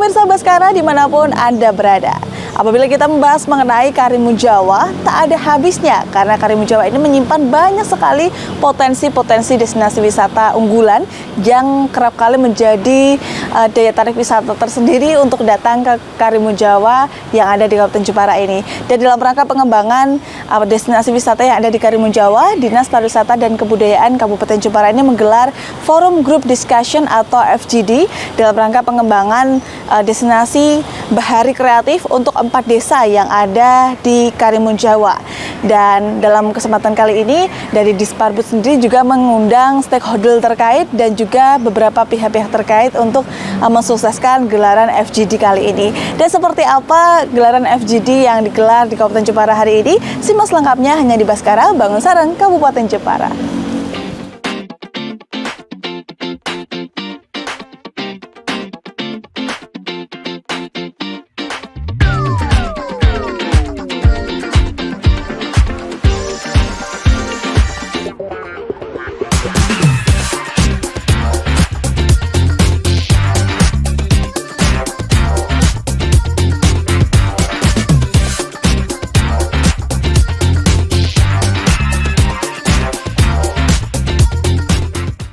Pemirsa Baskara dimanapun Anda berada, apabila kita membahas mengenai Karimun Jawa, tak ada habisnya karena Karimun Jawa ini menyimpan banyak sekali potensi-potensi destinasi wisata unggulan yang kerap kali menjadi daya tarik wisata tersendiri untuk datang ke Karimun Jawa yang ada di Kabupaten Jepara ini. Dan dalam rangka pengembangan destinasi wisata yang ada di Karimun Jawa, Dinas Pariwisata dan Kebudayaan Kabupaten Jepara ini menggelar Forum Group Discussion atau FGD dalam rangka pengembangan destinasi bahari kreatif untuk 4 desa yang ada di Karimun Jawa. Dan dalam kesempatan kali ini dari Disparbud sendiri juga mengundang stakeholder terkait dan juga beberapa pihak-pihak terkait untuk mensukseskan gelaran FGD kali ini. Dan seperti apa gelaran FGD yang digelar di Kabupaten Jepara hari ini? Simak selengkapnya hanya di Baskara, Bangun Sareng, Kabupaten Jepara.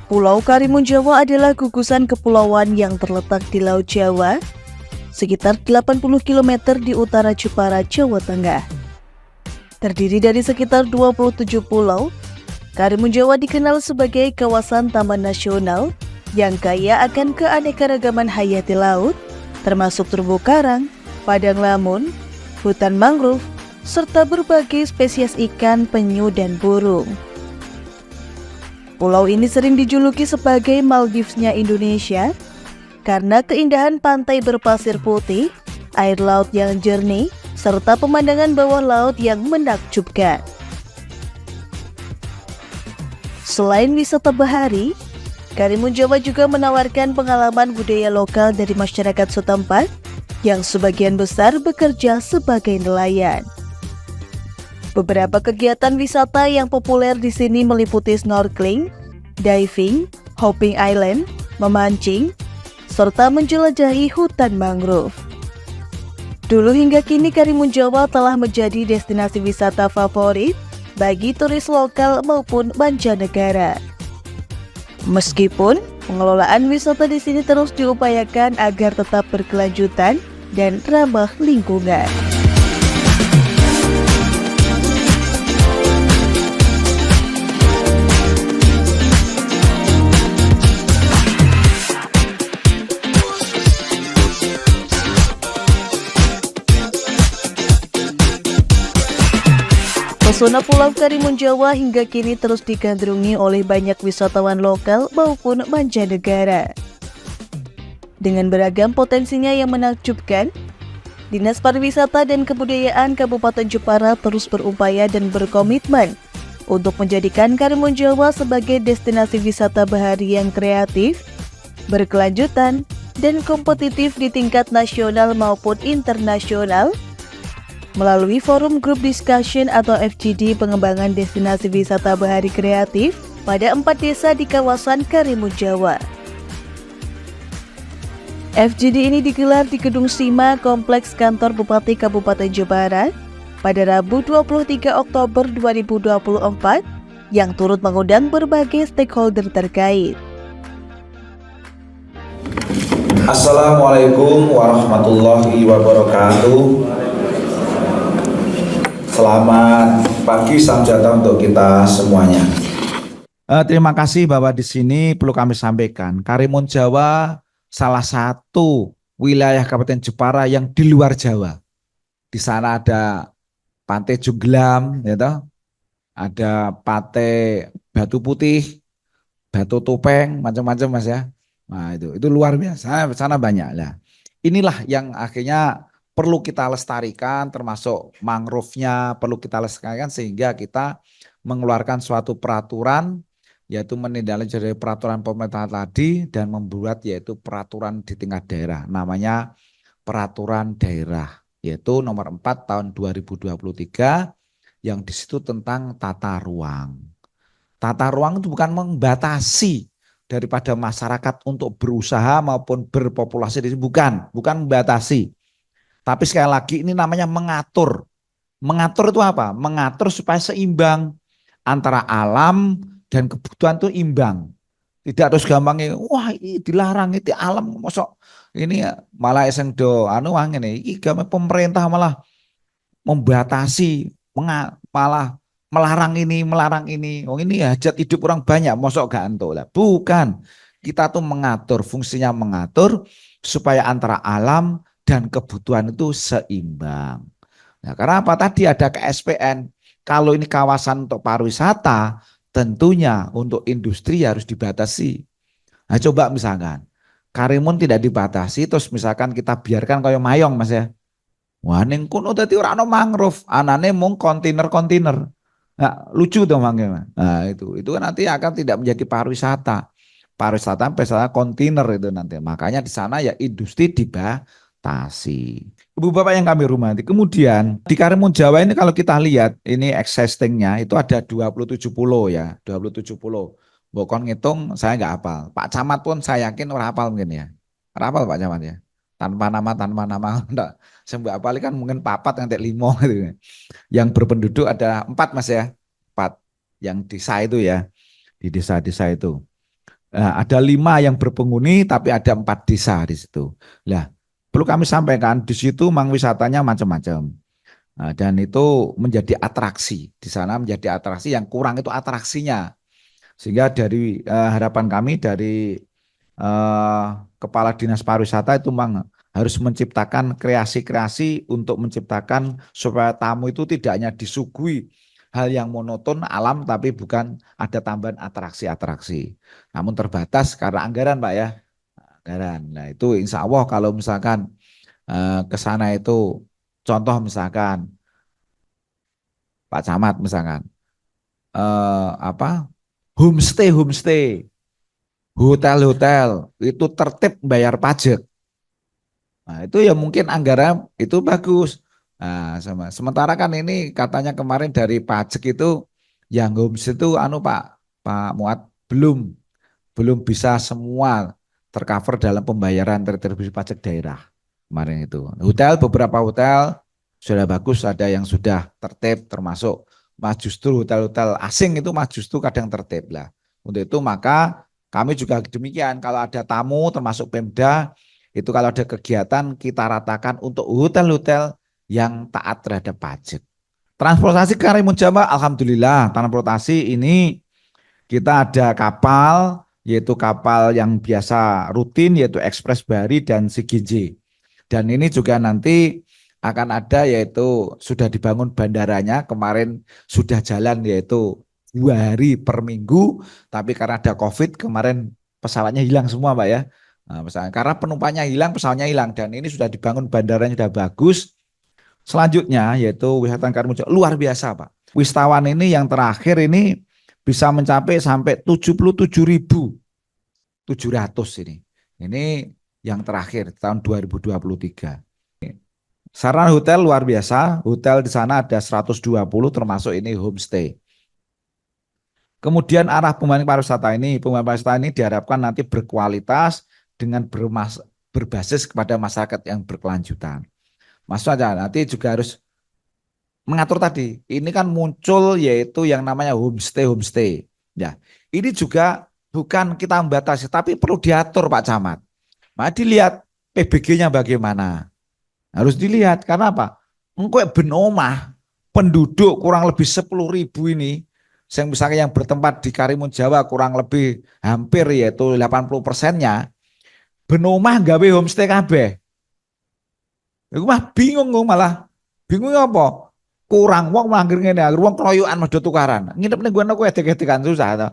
Pulau Karimun Jawa adalah gugusan kepulauan yang terletak di Laut Jawa, sekitar 80 km di utara Jepara, Jawa Tengah. Terdiri dari sekitar 27 pulau, Karimun Jawa dikenal sebagai kawasan taman nasional yang kaya akan keanekaragaman hayati laut, termasuk terumbu karang, padang lamun, hutan mangrove, serta berbagai spesies ikan, penyu, dan burung. Pulau ini sering dijuluki sebagai Maldivesnya Indonesia karena keindahan pantai berpasir putih, air laut yang jernih, serta pemandangan bawah laut yang menakjubkan. Selain wisata bahari, Karimun Jawa juga menawarkan pengalaman budaya lokal dari masyarakat setempat yang sebagian besar bekerja sebagai nelayan. Beberapa kegiatan wisata yang populer di sini meliputi snorkeling, diving, hopping island, memancing, serta menjelajahi hutan mangrove. Dulu hingga kini Karimun Jawa telah menjadi destinasi wisata favorit bagi turis lokal maupun mancanegara. Meskipun pengelolaan wisata di sini terus diupayakan agar tetap berkelanjutan dan ramah lingkungan. Pesona Pulau Karimun Jawa hingga kini terus digandrungi oleh banyak wisatawan lokal maupun mancanegara. Dengan beragam potensinya yang menakjubkan, Dinas Pariwisata dan Kebudayaan Kabupaten Jepara terus berupaya dan berkomitmen untuk menjadikan Karimun Jawa sebagai destinasi wisata bahari yang kreatif, berkelanjutan, dan kompetitif di tingkat nasional maupun internasional, melalui Forum Group Discussion atau FGD pengembangan destinasi wisata bahari kreatif pada 4 desa di kawasan Karimun Jawa. FGD ini digelar di Gedung Sima, Kompleks Kantor Bupati Kabupaten Jepara pada Rabu 23 Oktober 2024 yang turut mengundang berbagai stakeholder terkait. Assalamualaikum warahmatullahi wabarakatuh. Selamat pagi, salam sejahtera untuk kita semuanya. Terima kasih bahwa di sini perlu kami sampaikan, Karimun Jawa salah satu wilayah Kabupaten Jepara yang di luar Jawa. Di sana ada Pantai Junggelam, ya, ada Pantai Batu Putih, Batu Topeng, macam-macam Mas ya. Nah itu luar biasa, sana banyak lah. Inilah yang akhirnya perlu kita lestarikan, termasuk mangrove-nya perlu kita lestarikan sehingga kita mengeluarkan suatu peraturan, yaitu menindaklanjuti peraturan pemerintah tadi dan membuat yaitu peraturan di tingkat daerah, namanya peraturan daerah, yaitu nomor 4 tahun 2023 yang di situ tentang tata ruang. Tata ruang itu bukan membatasi, daripada masyarakat untuk berusaha maupun berpopulasi di sini. Bukan membatasi. Tapi sekali lagi ini namanya mengatur. Mengatur itu apa? Mengatur supaya seimbang antara alam dan kebutuhan itu imbang. Tidak harus gampangnya, wah ini dilarang itu alam mosok ini malah eseng do anu wang ini, pemerintah malah membatasi, malah melarang ini. Oh ini hajat hidup orang banyak, mosok gak entuk lah. Bukan. Kita tuh mengatur, fungsinya mengatur supaya antara alam dan kebutuhan itu seimbang. Nah, karena apa? Tadi ada KSPN. Kalau ini kawasan untuk pariwisata, tentunya untuk industri harus dibatasi. Nah, coba misalkan Karimun tidak dibatasi, terus misalkan kita biarkan kayak mayong mas ya. Wah, ning kono dadi ora ana mangrove, anane mung kontainer-kontainer. Nah, lucu dong mangga. Nah, itu kan nanti akan tidak menjadi pariwisata. Pariwisata misalnya kontainer itu nanti. Makanya di sana ya industri dibatasi. Ibu Bapak yang kami hormati. Kemudian di Karimun Jawa ini kalau kita lihat ini existingnya itu ada 27 pulau ya, 27 pulau. Bokon ngitung saya nggak hafal. Pak Camat pun saya yakin orang hafal mungkin ya. Ora hafal Pak Camat ya. Tanpa nama enggak. Sembah apalagi kan mungkin papat yang limo gitu. Yang berpenduduk ada 4 mas ya, 4 yang desa itu ya, di desa-desa itu. Nah, ada 5 yang berpenghuni tapi ada 4 desa di situ. Nah, perlu kami sampaikan di situ mang wisatanya macam-macam. Nah, dan itu menjadi atraksi di sana, menjadi atraksi, yang kurang itu atraksinya. Sehingga dari harapan kami dari Kepala Dinas Pariwisata itu memang harus menciptakan kreasi-kreasi untuk menciptakan supaya tamu itu tidak hanya disuguhi hal yang monoton alam, tapi bukan ada tambahan atraksi-atraksi. Namun terbatas karena anggaran Pak ya, anggaran. Nah itu insya Allah kalau misalkan ke sana itu contoh misalkan Pak Camat misalkan apa homestay, hotel-hotel itu tertib bayar pajak. Nah, itu ya mungkin anggaran itu bagus. Nah, sementara kan ini katanya kemarin dari pajak itu yang homestay itu anu Pak Muat belum bisa semua tercover dalam pembayaran retribusi pajak daerah kemarin itu. Hotel, beberapa hotel sudah bagus, ada yang sudah tertib termasuk mas justru hotel-hotel asing itu mas justru kadang tertib lah. Untuk itu maka kami juga demikian, kalau ada tamu termasuk Pemda itu kalau ada kegiatan kita ratakan untuk hotel-hotel yang taat terhadap pajak. Transportasi Karimun Jawa, alhamdulillah transportasi ini kita ada kapal, yaitu kapal yang biasa rutin, yaitu Ekspres Bahari dan CGJ. Dan ini juga nanti akan ada, yaitu sudah dibangun bandaranya, kemarin sudah jalan yaitu 2 hari per minggu, tapi karena ada COVID kemarin pesawatnya hilang semua Pak ya. Nah, misalnya, karena penumpangnya hilang, pesawatnya hilang, dan ini sudah dibangun bandaranya sudah bagus. Selanjutnya yaitu wisata Karimun Jawa luar biasa Pak. Wisatawan ini yang terakhir ini bisa mencapai sampai 77.700 ini. Ini yang terakhir tahun 2023. Sarana hotel luar biasa, hotel di sana ada 120 termasuk ini homestay. Kemudian arah pembangunan pariwisata ini diharapkan nanti berkualitas dengan berbasis kepada masyarakat yang berkelanjutan. Maksudnya nanti juga harus mengatur tadi. Ini kan muncul yaitu yang namanya homestay. Ya, ini juga bukan kita membatasi, tapi perlu diatur Pak Camat. Nah, dilihat PBG-nya bagaimana. Harus dilihat karena apa? Engkau ben omah penduduk kurang lebih 10.000 ini, yang misalnya yang bertempat di Karimun Jawa kurang lebih hampir yaitu 80%-nya ben omah gawe homestay kabeh. Iku mah bingung malah. Bingung apa? Kurang wong manggir ngene, wong keroyokan medhot tukaran. Nginep ning ngono kuwi edek-edekan susah to.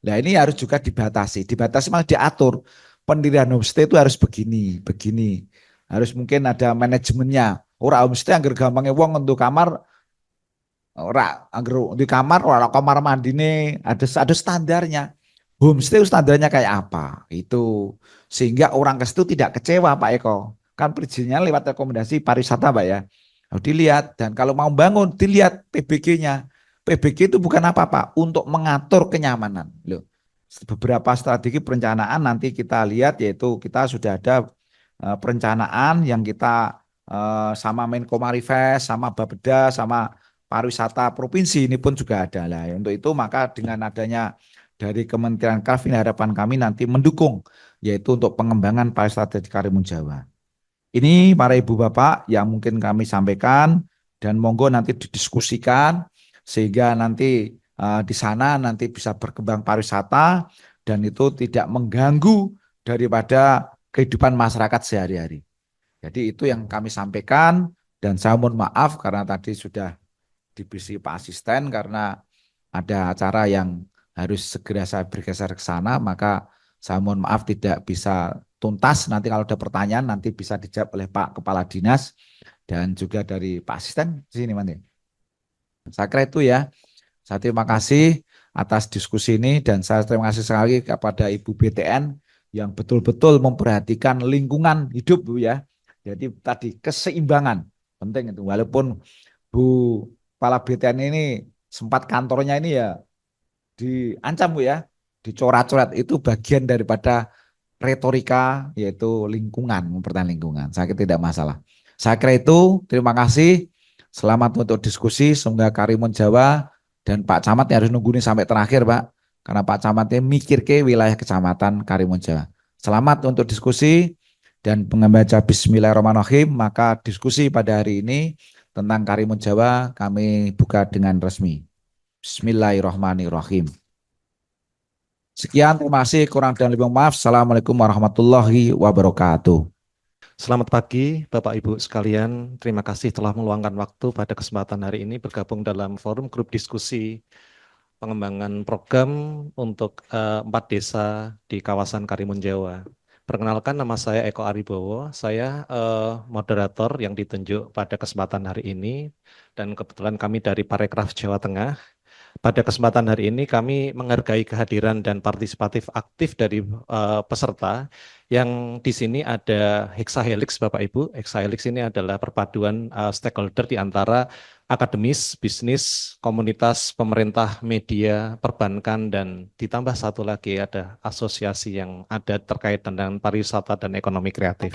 Nah, ini harus juga dibatasi. Dibatasi malah diatur. Pendirian homestay itu harus begini. Harus mungkin ada manajemennya. Ora homestay anggar gampangnya wong untuk kamar ora anggar di kamar ora kamar mandine ada standarnya. Homestay standarnya kayak apa? Itu sehingga orang ke situ tidak kecewa Pak Eko. Kan perizinnya lewat rekomendasi pariwisata Pak ya. Harus dilihat, dan kalau mau bangun dilihat PBG-nya. PBG itu bukan apa-apa, untuk mengatur kenyamanan. Loh. beberapa strategi perencanaan nanti kita lihat, yaitu kita sudah ada perencanaan yang kita sama Menko Marifest, sama Bapeda, sama pariwisata provinsi ini pun juga ada lah. Untuk itu maka dengan adanya dari Kementerian KAF ini harapan kami nanti mendukung, yaitu untuk pengembangan pariwisata di Karimun Jawa. Ini para ibu bapak yang mungkin kami sampaikan, dan monggo nanti didiskusikan sehingga nanti di sana nanti bisa berkembang pariwisata dan itu tidak mengganggu daripada kehidupan masyarakat sehari-hari. Jadi itu yang kami sampaikan, dan saya mohon maaf karena tadi sudah diberi Pak Asisten karena ada acara yang harus segera saya bergeser ke sana, maka saya mohon maaf tidak bisa tuntas. Nanti kalau ada pertanyaan nanti bisa dijawab oleh Pak Kepala Dinas dan juga dari Pak Asisten di sini nanti. Saya kira itu ya. Saya terima kasih atas diskusi ini, dan saya terima kasih sekali kepada Ibu BTN yang betul-betul memperhatikan lingkungan hidup, Bu ya. Jadi tadi keseimbangan penting itu. Walaupun Bu Kepala BTN ini sempat kantornya ini ya diancam, Bu ya, dicoret-coret, itu bagian daripada retorika, yaitu lingkungan, mempertahankan lingkungan. Saya kira tidak masalah. Saya kira itu, terima kasih. Selamat untuk diskusi, semoga Karimun Jawa dan Pak Camat yang harus nunggu ini sampai terakhir, Pak. Karena Pak Camatnya mikir ke wilayah kecamatan Karimun Jawa. Selamat untuk diskusi dan membaca Bismillahirrahmanirrahim. Maka diskusi pada hari ini tentang Karimun Jawa kami buka dengan resmi. Bismillahirrahmanirrahim. Sekian, terima kasih. Kurang dan lebih maaf. Assalamualaikum warahmatullahi wabarakatuh. Selamat pagi Bapak Ibu sekalian, terima kasih telah meluangkan waktu pada kesempatan hari ini bergabung dalam forum grup diskusi pengembangan program untuk 4 desa di kawasan Karimun Jawa. Perkenalkan, nama saya Eko Aribowo, saya moderator yang ditunjuk pada kesempatan hari ini, dan kebetulan kami dari Parekraf Jawa Tengah. Pada kesempatan hari ini kami menghargai kehadiran dan partisipatif aktif dari peserta yang di sini ada Hexahelix Bapak Ibu. Hexahelix ini adalah perpaduan stakeholder di antara akademis, bisnis, komunitas, pemerintah, media, perbankan, dan ditambah satu lagi ada asosiasi yang ada terkait dengan pariwisata dan ekonomi kreatif.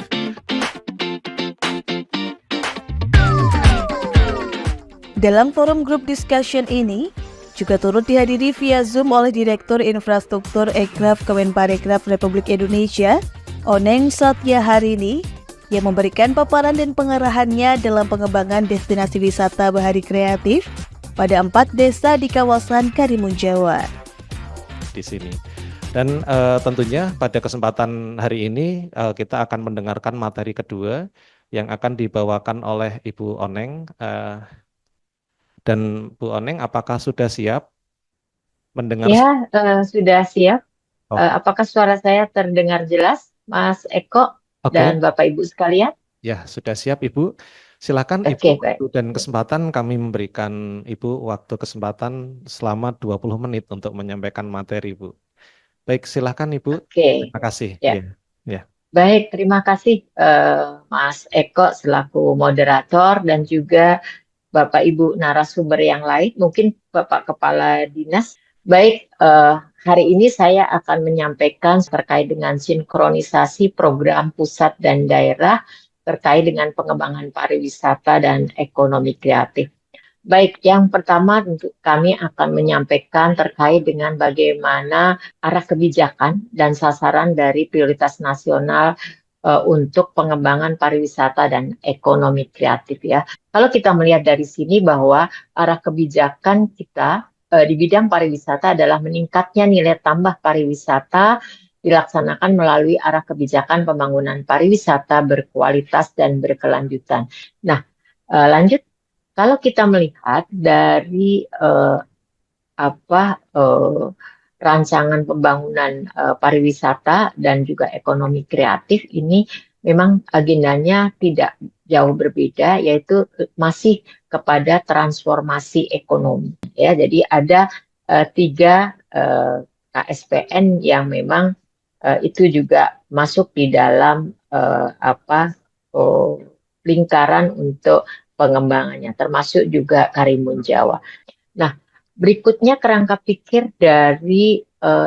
Dalam forum group discussion ini juga turut dihadiri via Zoom oleh Direktur Infrastruktur Ekraf Kemenparekraf Republik Indonesia, Oneng Satya Harini, yang memberikan paparan dan pengarahannya dalam pengembangan destinasi wisata bahari kreatif pada 4 desa di kawasan Karimun Jawa. Di sini. Dan tentunya pada kesempatan hari ini kita akan mendengarkan materi kedua yang akan dibawakan oleh Ibu Oneng. Dan Bu Oneng, apakah sudah siap mendengar? Ya, sudah siap. Oh. Apakah suara saya terdengar jelas, Mas Eko dan Bapak Ibu sekalian? Ya, sudah siap Ibu. Silakan Oke, Ibu, baik. dan kesempatan kami memberikan Ibu waktu kesempatan selama 20 menit untuk menyampaikan materi, Bu. Baik, silakan Ibu. Oke. Terima kasih. Ya. Ya. Baik, terima kasih Mas Eko selaku moderator dan juga Bapak Ibu narasumber yang lain, mungkin Bapak Kepala Dinas. Baik, hari ini saya akan menyampaikan terkait dengan sinkronisasi program pusat dan daerah terkait dengan pengembangan pariwisata dan ekonomi kreatif. Baik, yang pertama tentu kami akan menyampaikan terkait dengan bagaimana arah kebijakan dan sasaran dari prioritas nasional untuk pengembangan pariwisata dan ekonomi kreatif ya. Kalau kita melihat dari sini bahwa arah kebijakan kita di bidang pariwisata adalah meningkatnya nilai tambah pariwisata dilaksanakan melalui arah kebijakan pembangunan pariwisata berkualitas dan berkelanjutan. Nah, lanjut, kalau kita melihat dari rancangan pembangunan pariwisata dan juga ekonomi kreatif ini memang agendanya tidak jauh berbeda, yaitu masih kepada transformasi ekonomi. Ya, jadi ada 3 KSPN yang memang itu juga masuk di dalam lingkaran untuk pengembangannya, termasuk juga Karimun Jawa. Nah, berikutnya kerangka pikir dari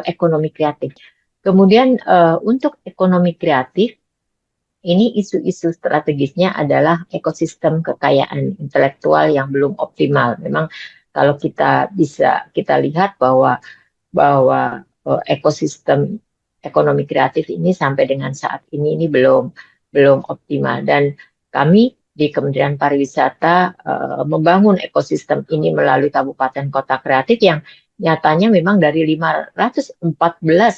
ekonomi kreatif. Kemudian untuk ekonomi kreatif, ini isu-isu strategisnya adalah ekosistem kekayaan intelektual yang belum optimal. Memang kalau kita lihat bahwa ekosistem ekonomi kreatif ini sampai dengan saat ini belum optimal, dan kami di Kementerian Pariwisata membangun ekosistem ini melalui kabupaten kota kreatif yang nyatanya memang dari 514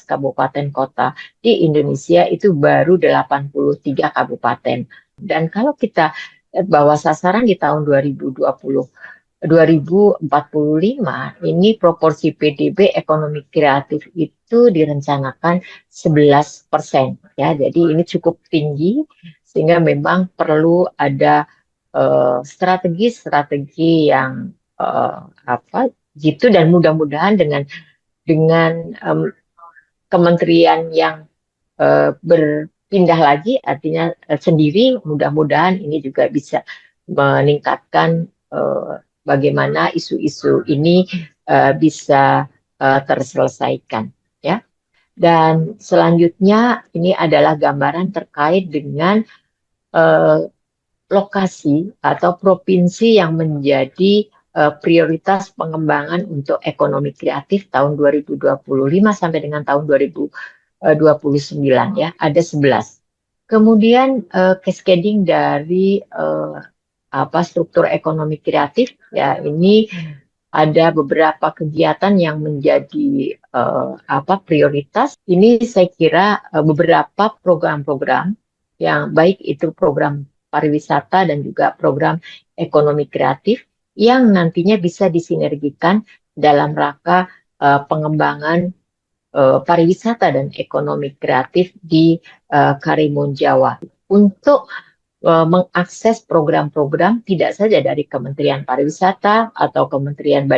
kabupaten kota di Indonesia itu baru 83 kabupaten. Dan kalau kita bahwa sasaran di tahun 2045 ini proporsi PDB ekonomi kreatif itu direncanakan 11%, ya. Jadi ini cukup tinggi sehingga memang perlu ada strategi yang gitu, dan mudah-mudahan dengan kementerian yang berpindah lagi, artinya sendiri, mudah-mudahan ini juga bisa meningkatkan bagaimana isu-isu ini bisa terselesaikan, ya. Dan selanjutnya ini adalah gambaran terkait dengan lokasi atau provinsi yang menjadi prioritas pengembangan untuk ekonomi kreatif tahun 2025 sampai dengan tahun 2029, ya, ada 11. Kemudian cascading dari struktur ekonomi kreatif, ya, ini ada beberapa kegiatan yang menjadi prioritas. Ini saya kira beberapa program-program yang baik itu program pariwisata dan juga program ekonomi kreatif yang nantinya bisa disinergikan dalam rangka pengembangan pariwisata dan ekonomi kreatif di Karimun Jawa untuk mengakses program-program tidak saja dari Kementerian Pariwisata atau Kementerian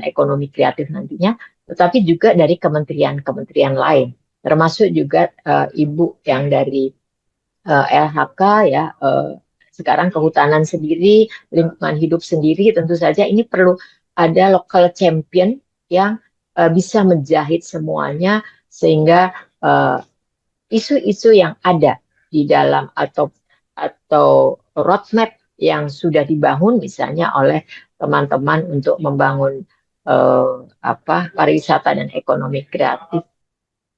Ekonomi Kreatif nantinya, tetapi juga dari kementerian-kementerian lain, termasuk juga Ibu yang dari LHK, ya, sekarang kehutanan sendiri, lingkungan hidup sendiri, tentu saja ini perlu ada local champion yang bisa menjahit semuanya sehingga isu-isu yang ada di dalam atau roadmap yang sudah dibangun misalnya oleh teman-teman untuk membangun pariwisata dan ekonomi kreatif.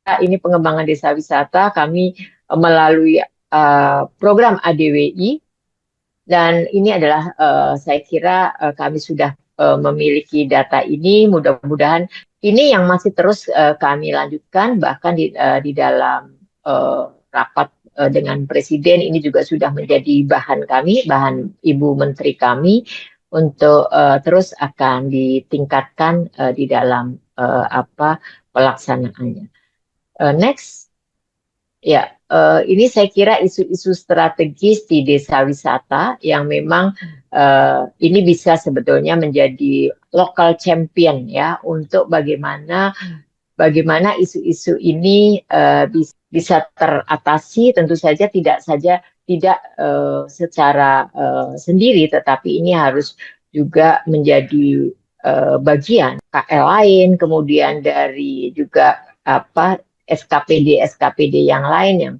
Ini pengembangan desa wisata kami melalui program ADWI, dan ini adalah saya kira kami sudah memiliki data ini. Mudah-mudahan ini yang masih terus kami lanjutkan, bahkan di dalam rapat dengan Presiden ini juga sudah menjadi bahan Ibu Menteri kami untuk terus akan ditingkatkan di dalam pelaksanaannya. Next, ya, ini saya kira isu-isu strategis di desa wisata yang memang ini bisa sebetulnya menjadi local champion, ya, untuk bagaimana isu-isu ini bisa teratasi. Tentu saja tidak secara sendiri, tetapi ini harus juga menjadi bagian KL lain, kemudian dari juga SKPD yang lain yang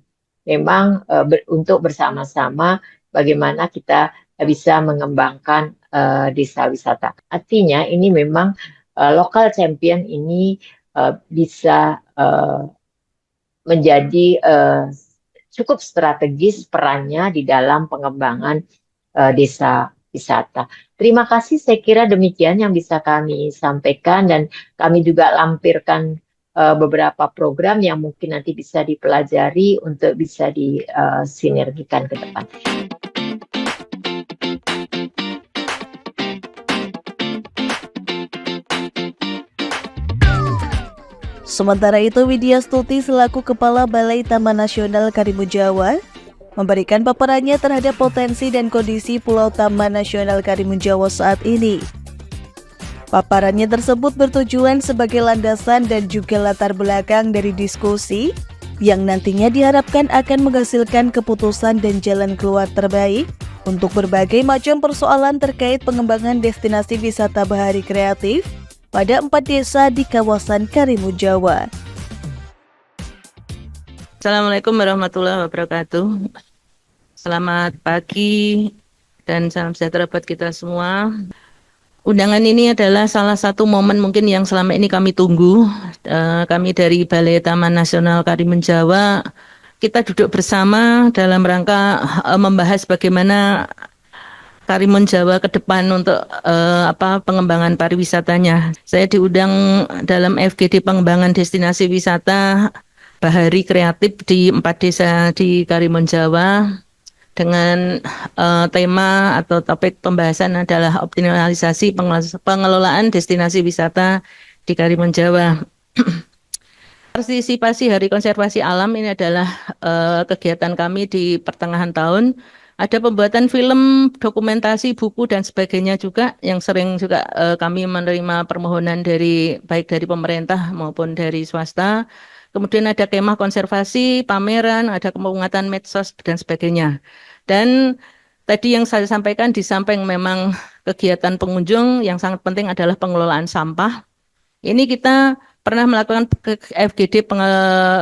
memang untuk bersama-sama bagaimana kita bisa mengembangkan desa wisata. Artinya ini memang local champion ini bisa menjadi cukup strategis perannya di dalam pengembangan desa wisata. Terima kasih, saya kira demikian yang bisa kami sampaikan, dan kami juga lampirkan beberapa program yang mungkin nanti bisa dipelajari untuk bisa disinergikan ke depan. Sementara itu, Widya Stuti selaku Kepala Balai Taman Nasional Karimun Jawa memberikan paparannya terhadap potensi dan kondisi Pulau Taman Nasional Karimun Jawa saat ini. Paparannya tersebut bertujuan sebagai landasan dan juga latar belakang dari diskusi yang nantinya diharapkan akan menghasilkan keputusan dan jalan keluar terbaik untuk berbagai macam persoalan terkait pengembangan destinasi wisata bahari kreatif pada 4 desa di kawasan Karimun Jawa. Assalamualaikum warahmatullahi wabarakatuh. Selamat pagi dan salam sejahtera buat kita semua. Undangan ini adalah salah satu momen mungkin yang selama ini kami tunggu. Kami dari Balai Taman Nasional Karimun Jawa, kita duduk bersama dalam rangka membahas bagaimana Karimun Jawa ke depan untuk pengembangan pariwisatanya. Saya diundang dalam FGD Pengembangan Destinasi Wisata Bahari Kreatif di 4 desa di Karimun Jawa dengan tema atau topik pembahasan adalah optimalisasi pengelolaan destinasi wisata di Karimun Jawa. Partisipasi Hari Konservasi Alam ini adalah kegiatan kami di pertengahan tahun. Ada pembuatan film, dokumentasi, buku dan sebagainya juga yang sering juga kami menerima permohonan baik dari pemerintah maupun dari swasta. Kemudian ada kemah konservasi, pameran, ada pengungkatan medsos dan sebagainya. Dan tadi yang saya sampaikan di samping memang kegiatan pengunjung yang sangat penting adalah pengelolaan sampah. Ini kita pernah melakukan FGD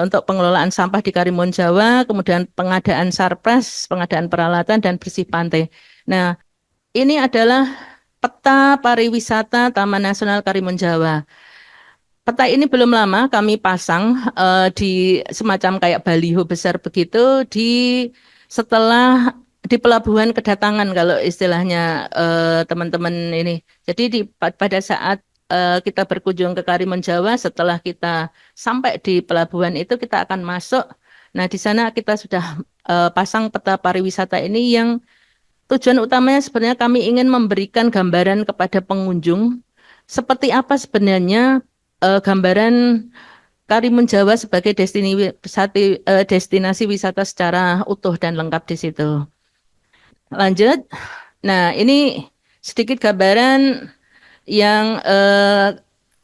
untuk pengelolaan sampah di Karimun Jawa, kemudian pengadaan sarpras, pengadaan peralatan, dan bersih pantai. Nah, ini adalah peta pariwisata Taman Nasional Karimun Jawa. Peta ini belum lama kami pasang di semacam kayak baliho besar begitu setelah di pelabuhan kedatangan kalau istilahnya teman-teman ini. Jadi pada saat kita berkunjung ke Karimun Jawa, setelah kita sampai di pelabuhan itu kita akan masuk. Nah, di sana kita sudah pasang peta pariwisata ini yang tujuan utamanya sebenarnya kami ingin memberikan gambaran kepada pengunjung seperti apa sebenarnya gambaran Karimun Jawa sebagai destinasi wisata secara utuh dan lengkap di situ. Lanjut. Nah, ini sedikit gambaran yang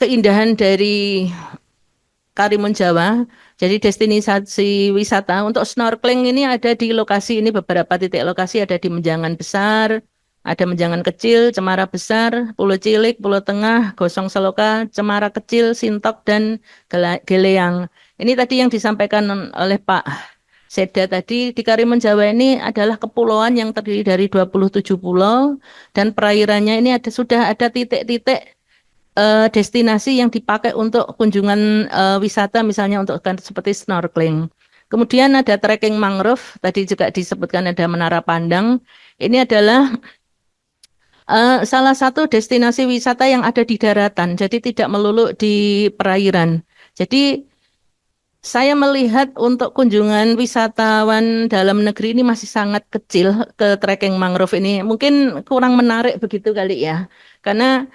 keindahan dari Karimun Jawa. Jadi destinasi wisata untuk snorkeling ini ada di lokasi ini, beberapa titik lokasi ada di Menjangan Besar, ada Menjangan Kecil, Cemara Besar, Pulau Cilik, Pulau Tengah, Gosong Seloka, Cemara Kecil, Sintok, dan Geleang. Ini tadi yang disampaikan oleh Pak Seda tadi, di Karimun Jawa ini adalah kepulauan yang terdiri dari 27 pulau dan perairannya ini sudah ada titik-titik destinasi yang dipakai untuk kunjungan wisata, misalnya untuk seperti snorkeling. Kemudian ada trekking mangrove, tadi juga disebutkan ada Menara Pandang. Ini adalah salah satu destinasi wisata yang ada di daratan, jadi tidak melulu di perairan. Jadi saya melihat untuk kunjungan wisatawan dalam negeri ini masih sangat kecil ke trekking mangrove ini. Mungkin kurang menarik begitu kali ya. Karena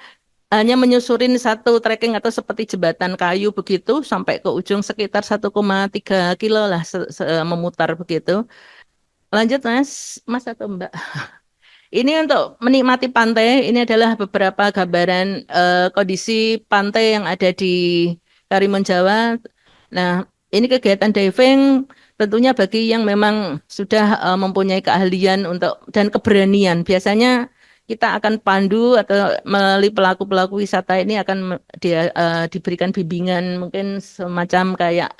hanya menyusurin satu trekking atau seperti jembatan kayu begitu sampai ke ujung sekitar 1,3 kilo lah memutar begitu. Lanjut Mas atau Mbak. Ini untuk menikmati pantai, ini adalah beberapa gambaran kondisi pantai yang ada di Karimun Jawa. Nah, ini kegiatan diving tentunya bagi yang memang sudah mempunyai keahlian dan keberanian. Biasanya kita akan pandu atau melalui pelaku-pelaku wisata ini akan diberikan bimbingan mungkin semacam kayak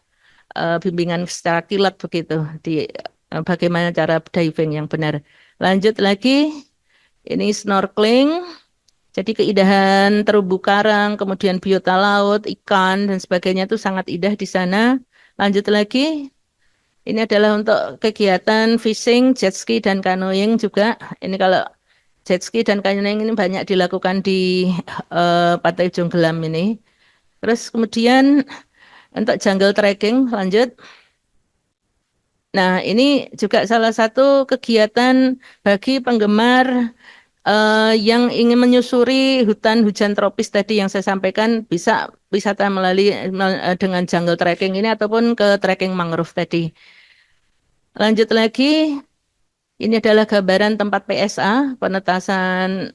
bimbingan secara kilat begitu di bagaimana cara diving yang benar. Lanjut lagi, ini snorkeling. Jadi keindahan terumbu karang, kemudian biota laut, ikan dan sebagainya itu sangat indah di sana. Lanjut lagi, ini adalah untuk kegiatan fishing, jet ski, dan canoeing juga. Ini kalau jet ski dan canoeing ini banyak dilakukan di Pantai Ujung Gelam ini. Terus kemudian untuk jungle trekking, lanjut. Nah, ini juga salah satu kegiatan bagi penggemar yang ingin menyusuri hutan hujan tropis tadi yang saya sampaikan, bisa wisata melalui dengan jungle trekking ini ataupun ke trekking mangrove tadi. Lanjut lagi, ini adalah gambaran tempat PSA, penetasan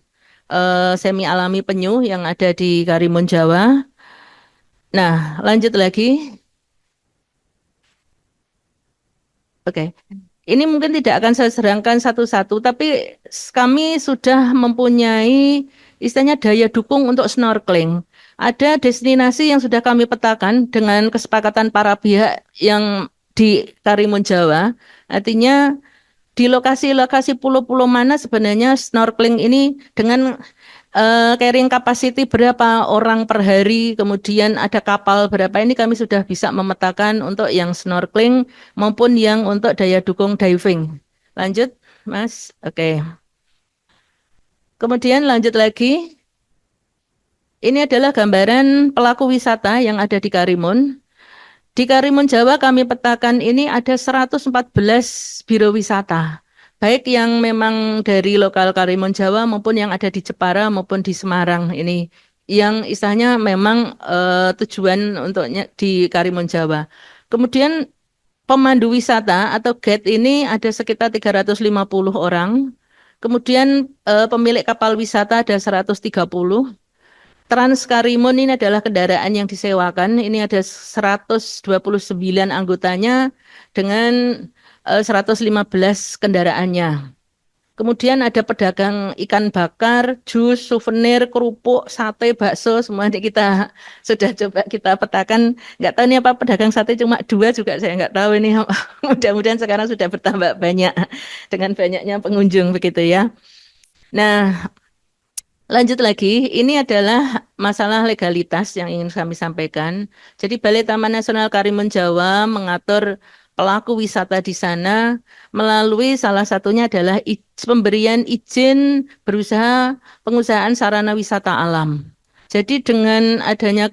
semi alami penyu yang ada di Karimun Jawa. Nah, lanjut lagi. Oke. Ini mungkin tidak akan saya serangkan satu-satu, tapi kami sudah mempunyai istilahnya daya dukung untuk snorkeling. Ada destinasi yang sudah kami petakan dengan kesepakatan para pihak yang di Karimun Jawa. Artinya di lokasi-lokasi pulau-pulau mana sebenarnya snorkeling ini dengan carrying capacity berapa orang per hari, kemudian ada kapal berapa, ini kami sudah bisa memetakan untuk yang snorkeling maupun yang untuk daya dukung diving. Lanjut, Mas. Oke. Kemudian lanjut lagi. Ini adalah gambaran pelaku wisata yang ada di Karimun. Di Karimun Jawa kami petakan ini ada 114 biro wisata. Baik yang memang dari lokal Karimun Jawa maupun yang ada di Jepara maupun di Semarang ini. Yang istilahnya memang tujuan untuknya di Karimun Jawa. Kemudian pemandu wisata atau guide ini ada sekitar 350 orang. Kemudian pemilik kapal wisata ada 130. Trans Karimun ini adalah kendaraan yang disewakan. Ini ada 129 anggotanya dengan 115 kendaraannya. Kemudian ada pedagang ikan bakar, jus, souvenir, kerupuk, sate, bakso, semua ini kita sudah coba kita petakan. Nggak tahu ini apa pedagang sate cuma 2 juga saya nggak tahu ini. Mudah-mudahan sekarang sudah bertambah banyak dengan banyaknya pengunjung begitu ya. Nah, lanjut lagi, ini adalah masalah legalitas yang ingin kami sampaikan. Jadi Balai Taman Nasional Karimun Jawa mengatur pelaku wisata di sana melalui salah satunya adalah pemberian izin berusaha pengusahaan sarana wisata alam. Jadi dengan adanya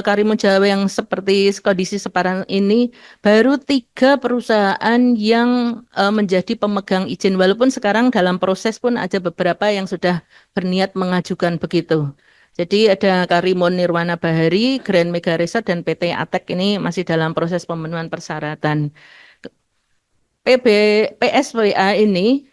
Karimun Jawa yang seperti kondisi sekarang ini, baru 3 perusahaan yang menjadi pemegang izin. Walaupun sekarang dalam proses pun ada beberapa yang sudah berniat mengajukan begitu. Jadi ada Karimun Nirwana Bahari, Grand Mega Resort, dan PT Atek ini masih dalam proses pemenuhan persyaratan. PSWA ini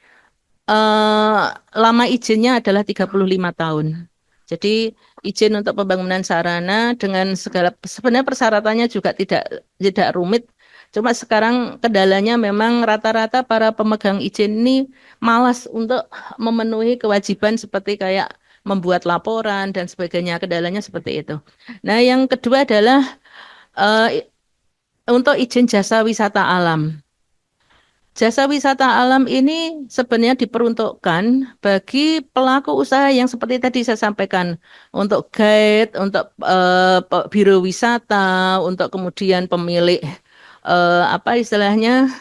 lama izinnya adalah 35 tahun. Jadi izin untuk pembangunan sarana dengan segala sebenarnya persyaratannya juga tidak rumit. Cuma sekarang kendalanya memang rata-rata para pemegang izin ini malas untuk memenuhi kewajiban seperti kayak membuat laporan dan sebagainya. Kendalanya seperti itu. Nah, yang kedua adalah untuk izin jasa wisata alam. Jasa wisata alam ini sebenarnya diperuntukkan bagi pelaku usaha yang seperti tadi saya sampaikan, untuk guide, untuk biro wisata, untuk kemudian pemilik apa istilahnya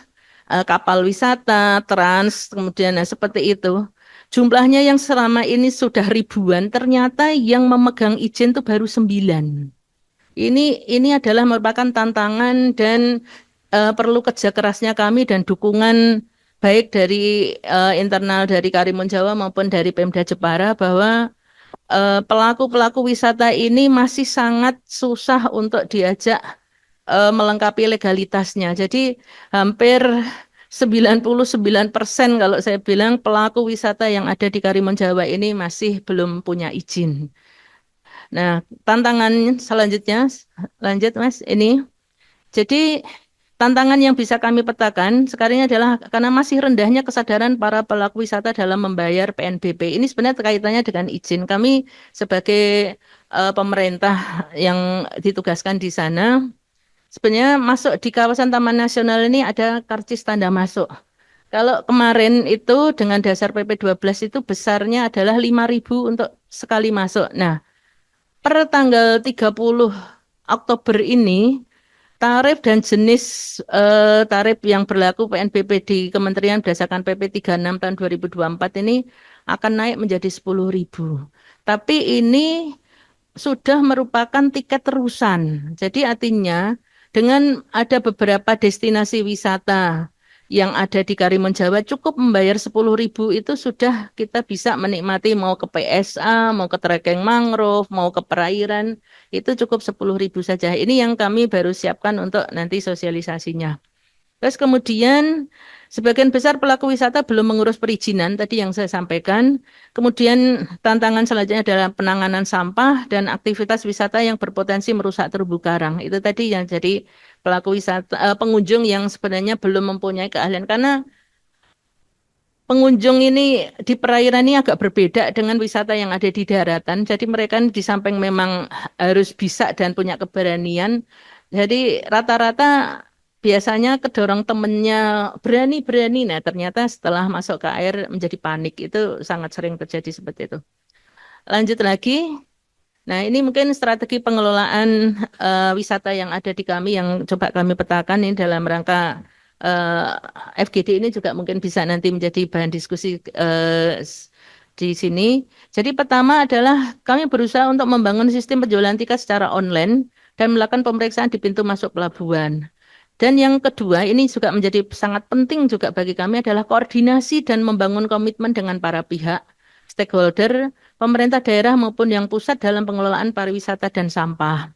kapal wisata, trans, kemudian seperti itu. Jumlahnya yang selama ini sudah ribuan, ternyata yang memegang izin itu baru 9. Ini adalah merupakan tantangan dan perlu kerja kerasnya kami dan dukungan baik dari internal dari Karimun Jawa maupun dari Pemda Jepara bahwa pelaku-pelaku wisata ini masih sangat susah untuk diajak melengkapi legalitasnya. Jadi hampir 99% kalau saya bilang pelaku wisata yang ada di Karimun Jawa ini masih belum punya izin. Nah, tantangan selanjutnya, lanjut Mas, ini. Jadi tantangan yang bisa kami petakan sekarang ini adalah karena masih rendahnya kesadaran para pelaku wisata dalam membayar PNBP. Ini sebenarnya kaitannya dengan izin. Kami sebagai pemerintah yang ditugaskan di sana, sebenarnya masuk di kawasan Taman Nasional ini ada karcis tanda masuk. Kalau kemarin itu dengan dasar PP 12 itu besarnya adalah 5.000 untuk sekali masuk. Nah, per tanggal 30 Oktober ini, tarif dan jenis tarif yang berlaku PNBP di Kementerian berdasarkan PP 36 tahun 2024 ini akan naik menjadi 10.000. Tapi ini sudah merupakan tiket terusan. Jadi artinya dengan ada beberapa destinasi wisata yang ada di Karimun Jawa cukup membayar 10.000 itu sudah kita bisa menikmati mau ke PSA, mau ke trekking mangrove, mau ke perairan, itu cukup 10.000 saja. Ini yang kami baru siapkan untuk nanti sosialisasinya. Terus kemudian sebagian besar pelaku wisata belum mengurus perizinan tadi yang saya sampaikan. Kemudian tantangan selanjutnya adalah penanganan sampah dan aktivitas wisata yang berpotensi merusak terumbu karang. Itu tadi yang jadi pelaku wisata pengunjung yang sebenarnya belum mempunyai keahlian karena pengunjung ini di perairan ini agak berbeda dengan wisata yang ada di daratan. Jadi mereka di samping memang harus bisa dan punya keberanian. Jadi rata-rata biasanya kedorong temennya berani-berani. Nah ternyata setelah masuk ke air menjadi panik. Itu sangat sering terjadi seperti itu. Lanjut lagi. Nah ini mungkin strategi pengelolaan wisata yang ada di kami yang coba kami petakan ini dalam rangka FGD ini juga mungkin bisa nanti menjadi bahan diskusi di sini. Jadi pertama adalah kami berusaha untuk membangun sistem penjualan tiket secara online dan melakukan pemeriksaan di pintu masuk pelabuhan. Dan yang kedua ini juga menjadi sangat penting juga bagi kami adalah koordinasi dan membangun komitmen dengan para pihak, stakeholder, pemerintah daerah maupun yang pusat dalam pengelolaan pariwisata dan sampah.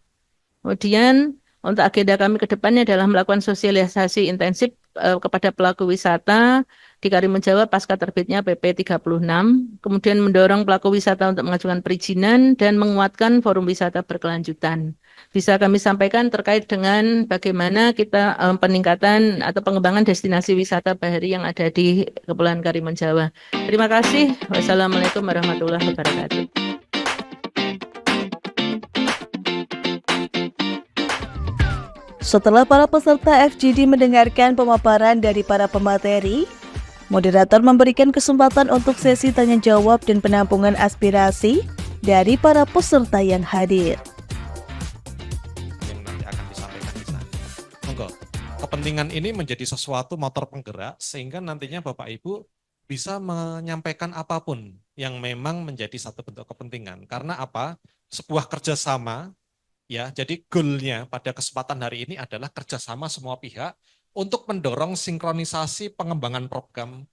Kemudian untuk agenda kami ke depannya adalah melakukan sosialisasi intensif kepada pelaku wisata di Karimun Jawa pasca terbitnya PP 36, kemudian mendorong pelaku wisata untuk mengajukan perizinan dan menguatkan forum wisata berkelanjutan. Bisa kami sampaikan terkait dengan bagaimana kita peningkatan atau pengembangan destinasi wisata bahari yang ada di Kepulauan Karimun Jawa. Terima kasih. Wassalamualaikum warahmatullahi wabarakatuh. Setelah para peserta FGD mendengarkan pemaparan dari para pemateri, moderator memberikan kesempatan untuk sesi tanya jawab dan penampungan aspirasi dari para peserta yang hadir. Yang nanti akan disampaikan di sana. Monggo. Kepentingan ini menjadi sesuatu motor penggerak sehingga nantinya Bapak Ibu bisa menyampaikan apapun yang memang menjadi satu bentuk kepentingan. Karena apa? Sebuah kerjasama. Ya, jadi goalnya pada kesempatan hari ini adalah kerjasama semua pihak untuk mendorong sinkronisasi pengembangan program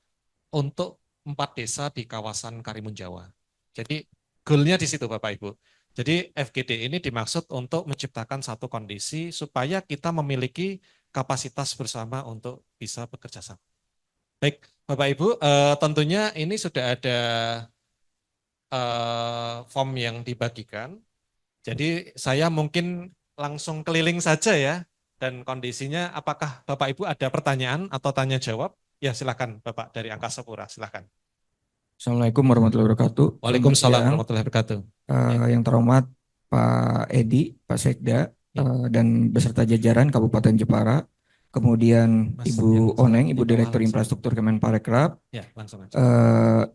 untuk 4 desa di kawasan Karimun Jawa. Jadi goalnya di situ Bapak Ibu. Jadi FGD ini dimaksud untuk menciptakan satu kondisi supaya kita memiliki kapasitas bersama untuk bisa bekerja sama. Baik Bapak Ibu, tentunya ini sudah ada form yang dibagikan. Jadi saya mungkin langsung keliling saja ya, dan kondisinya apakah Bapak Ibu ada pertanyaan atau tanya jawab? Ya silakan Bapak dari Angkasa Pura, silakan. Assalamualaikum warahmatullahi wabarakatuh. Waalaikumsalam Selamat siang, warahmatullahi wabarakatuh. Yang terhormat Pak Edi, Pak Sekda, dan beserta jajaran Kabupaten Jepara, kemudian Mas, Ibu yang Oneng, di Ibu bawah Direktur langsung. Infrastruktur Kemenparekraf, Ya langsung aja.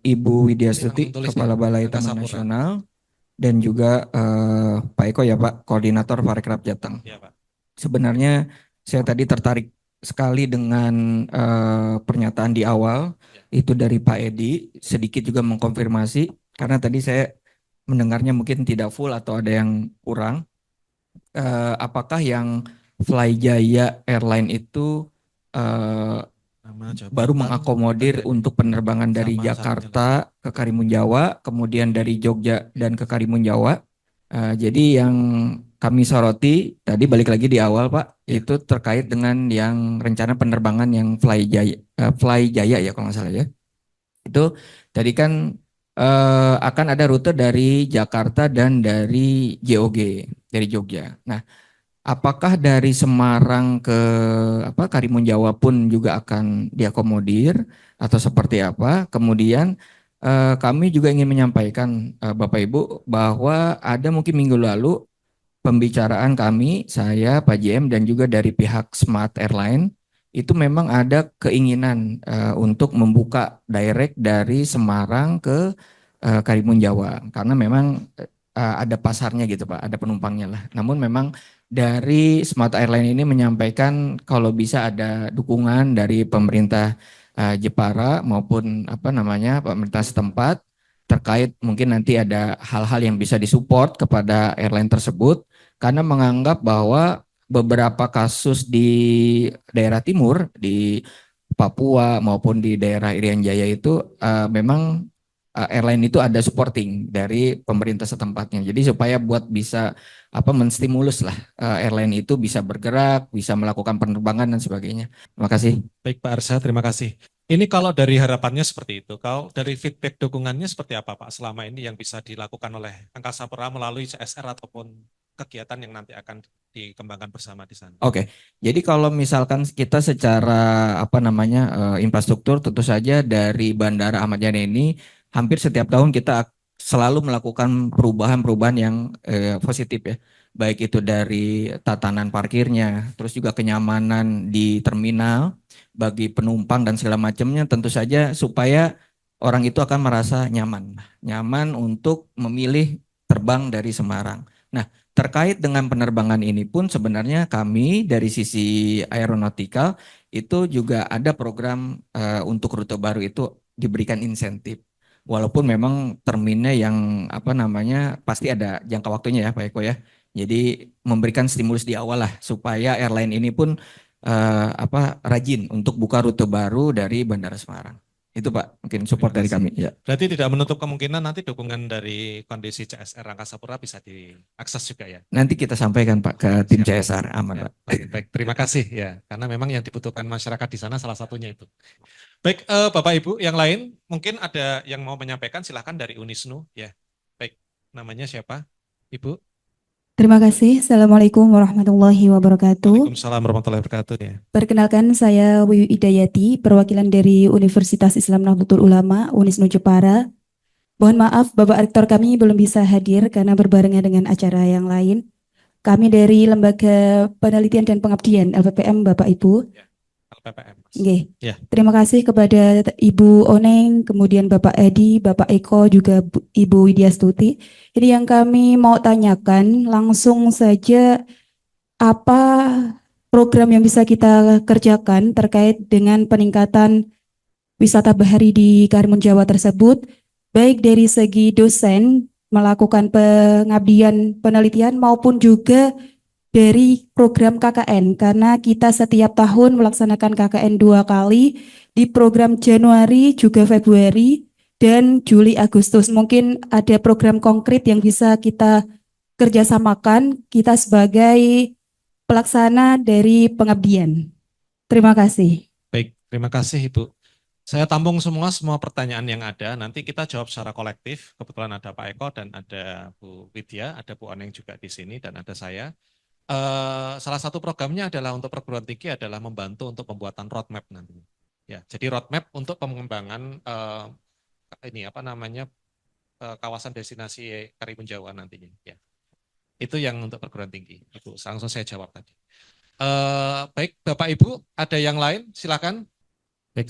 Ibu Widya Stuti, Tulis Kepala ya, Balai Angkasa Taman Pura. Nasional, dan juga Pak Eko ya Pak, Koordinator Parekraf Jateng. Ya Pak. Sebenarnya saya tadi tertarik sekali dengan pernyataan di awal itu dari Pak Edi, sedikit juga mengkonfirmasi karena tadi saya mendengarnya mungkin tidak full atau ada yang kurang. Apakah yang Fly Jaya Airline itu Nama jabatan baru mengakomodir dan untuk penerbangan dari sama Jakarta ke Karimun Jawa, kemudian dari Jogja dan ke Karimun Jawa? Jadi yang kami soroti tadi balik lagi di awal Pak, itu terkait dengan yang rencana penerbangan yang Fly Jaya ya kalau nggak salah ya. Itu tadi kan akan ada rute dari Jakarta dan dari JOG, dari Jogja. Nah, apakah dari Semarang ke Karimun Jawa pun juga akan diakomodir atau seperti apa? Kemudian kami juga ingin menyampaikan Bapak Ibu bahwa ada mungkin minggu lalu pembicaraan kami, saya, Pak JM dan juga dari pihak Smart Airline itu memang ada keinginan untuk membuka direct dari Semarang ke Karimun Jawa karena memang ada pasarnya gitu Pak, ada penumpangnya lah. Namun memang dari Smart Airline ini menyampaikan kalau bisa ada dukungan dari pemerintah Jepara maupun pemerintah setempat terkait mungkin nanti ada hal-hal yang bisa disupport kepada airline tersebut karena menganggap bahwa beberapa kasus di daerah timur di Papua maupun di daerah Irian Jaya itu memang airline itu ada supporting dari pemerintah setempatnya. Jadi supaya buat bisa menstimulus lah airline itu bisa bergerak, bisa melakukan penerbangan dan sebagainya. Terima kasih. Baik Pak Arsa, terima kasih. Ini kalau dari harapannya seperti itu, kalau dari feedback dukungannya seperti apa Pak selama ini yang bisa dilakukan oleh Angkasa Pura melalui CSR ataupun kegiatan yang nanti akan dikembangkan bersama di sana. Oke, jadi kalau misalkan kita secara apa namanya infrastruktur, tentu saja dari Bandara Ahmad Yani ini hampir setiap tahun kita selalu melakukan perubahan-perubahan yang positif ya, baik itu dari tatanan parkirnya, terus juga kenyamanan di terminal bagi penumpang dan segala macamnya, tentu saja supaya orang itu akan merasa nyaman, nyaman untuk memilih terbang dari Semarang. Nah, terkait dengan penerbangan ini pun sebenarnya kami dari sisi aeronautikal itu juga ada program untuk rute baru itu diberikan insentif. Walaupun memang terminnya yang apa namanya pasti ada jangka waktunya ya Pak Eko ya. Jadi memberikan stimulus di awal lah supaya airline ini pun apa rajin untuk buka rute baru dari Bandara Semarang. Itu Pak, mungkin support Terima dari kasih. kami ya. Berarti tidak menutup kemungkinan nanti dukungan dari kondisi CSR Angkasa Pura bisa diakses juga ya. Nanti kita sampaikan Pak ke tim Siap. CSR aman Ya, Pak. baik, baik. Terima kasih ya, karena memang yang dibutuhkan masyarakat di sana salah satunya itu. Baik, Bapak Ibu yang lain mungkin ada yang mau menyampaikan, silahkan dari Unisnu ya. Baik, namanya siapa? Ibu? Terima kasih. Assalamualaikum warahmatullahi wabarakatuh. Waalaikumsalam warahmatullahi wabarakatuh ya. Perkenalkan, saya Wiwi Idayati, perwakilan dari Universitas Islam Nahdlatul Ulama, Unisnu Jepara. Mohon maaf, Bapak Rektor kami belum bisa hadir karena berbarengan dengan acara yang lain. Kami dari Lembaga Penelitian dan Pengabdian, LPPM, Bapak Ibu. LPPM. Mas. Oke. Ya. Terima kasih kepada Ibu Oneng, kemudian Bapak Edi, Bapak Eko, juga Ibu Widyastuti. Ini yang kami mau tanyakan langsung saja, apa program yang bisa kita kerjakan terkait dengan peningkatan wisata bahari di Karimun Jawa tersebut, baik dari segi dosen melakukan pengabdian penelitian maupun juga dari program KKN, karena kita setiap tahun melaksanakan KKN 2 kali di program Januari juga Februari dan Juli Agustus. Mungkin ada program konkret yang bisa kita kerjasamakan kita sebagai pelaksana dari pengabdian. Terima kasih. Baik, terima kasih Ibu. Saya tampung semua pertanyaan yang ada, nanti kita jawab secara kolektif. Kebetulan ada Pak Eko dan ada Bu Widya, ada Bu Oneng juga di sini dan ada saya. Salah satu programnya adalah untuk perguruan tinggi adalah membantu untuk pembuatan roadmap nanti. Ya, jadi roadmap untuk pengembangan ini apa namanya kawasan destinasi Karimun Jawa nantinya. Ya, itu yang untuk perguruan tinggi. Itu langsung saya jawab tadi. Baik, Bapak Ibu, ada yang lain? Silakan. Baik,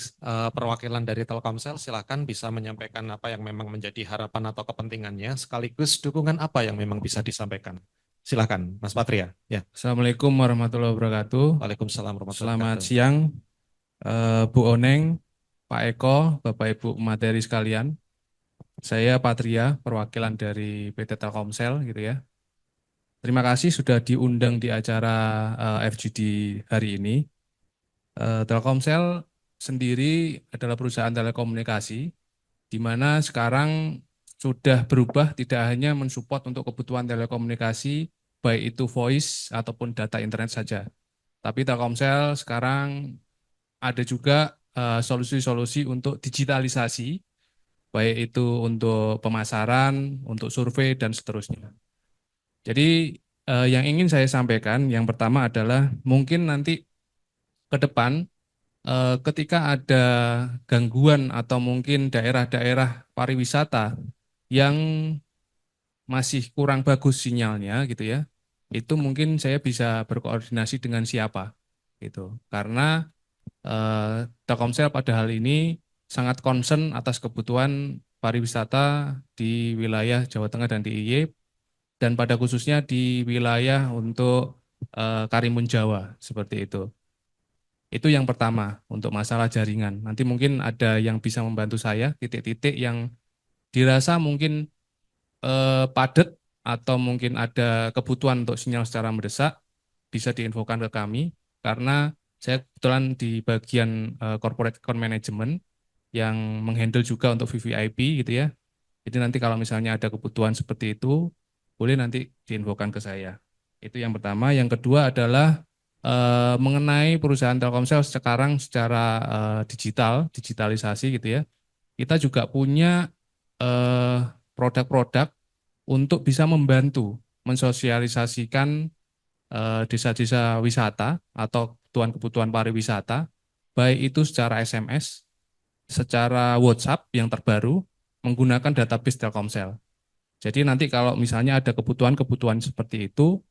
perwakilan dari Telkomsel silakan bisa menyampaikan apa yang memang menjadi harapan atau kepentingannya, sekaligus dukungan apa yang memang bisa disampaikan. Silakan, Mas Patria. Ya. Assalamualaikum warahmatullahi wabarakatuh. Waalaikumsalam warahmatullahi Selamat wabarakatuh. siang, Bu Oneng, Pak Eko, Bapak Ibu materi sekalian. Saya Patria, perwakilan dari PT Telkomsel, gitu ya. Terima kasih sudah diundang di acara FGD hari ini. Telkomsel sendiri adalah perusahaan telekomunikasi, di mana sekarang sudah berubah tidak hanya mensupport untuk kebutuhan telekomunikasi, baik itu voice ataupun data internet saja. Tapi Telkomsel sekarang ada juga solusi-solusi untuk digitalisasi, baik itu untuk pemasaran, untuk survei, dan seterusnya. Jadi yang ingin saya sampaikan, yang pertama adalah mungkin nanti ke depan ketika ada gangguan atau mungkin daerah-daerah pariwisata yang masih kurang bagus sinyalnya gitu ya, itu mungkin saya bisa berkoordinasi dengan siapa gitu. Karena Telkomsel pada hal ini sangat concern atas kebutuhan pariwisata di wilayah Jawa Tengah dan DIY, dan pada khususnya di wilayah untuk Karimun Jawa seperti itu. Itu yang pertama untuk masalah jaringan. Nanti mungkin ada yang bisa membantu saya, titik-titik yang dirasa mungkin padat atau mungkin ada kebutuhan untuk sinyal secara mendesak, bisa diinfokan ke kami. Karena saya kebetulan di bagian corporate account management yang menghandle juga untuk VVIP gitu ya. Jadi nanti kalau misalnya ada kebutuhan seperti itu, boleh nanti diinfokan ke saya. Itu yang pertama. Yang kedua adalah mengenai perusahaan Telkomsel sekarang secara digitalisasi gitu ya, kita juga punya produk-produk untuk bisa membantu mensosialisasikan desa-desa wisata atau kebutuhan pariwisata, baik itu secara SMS, secara WhatsApp yang terbaru, menggunakan database Telkomsel. Jadi nanti kalau misalnya ada kebutuhan-kebutuhan seperti itu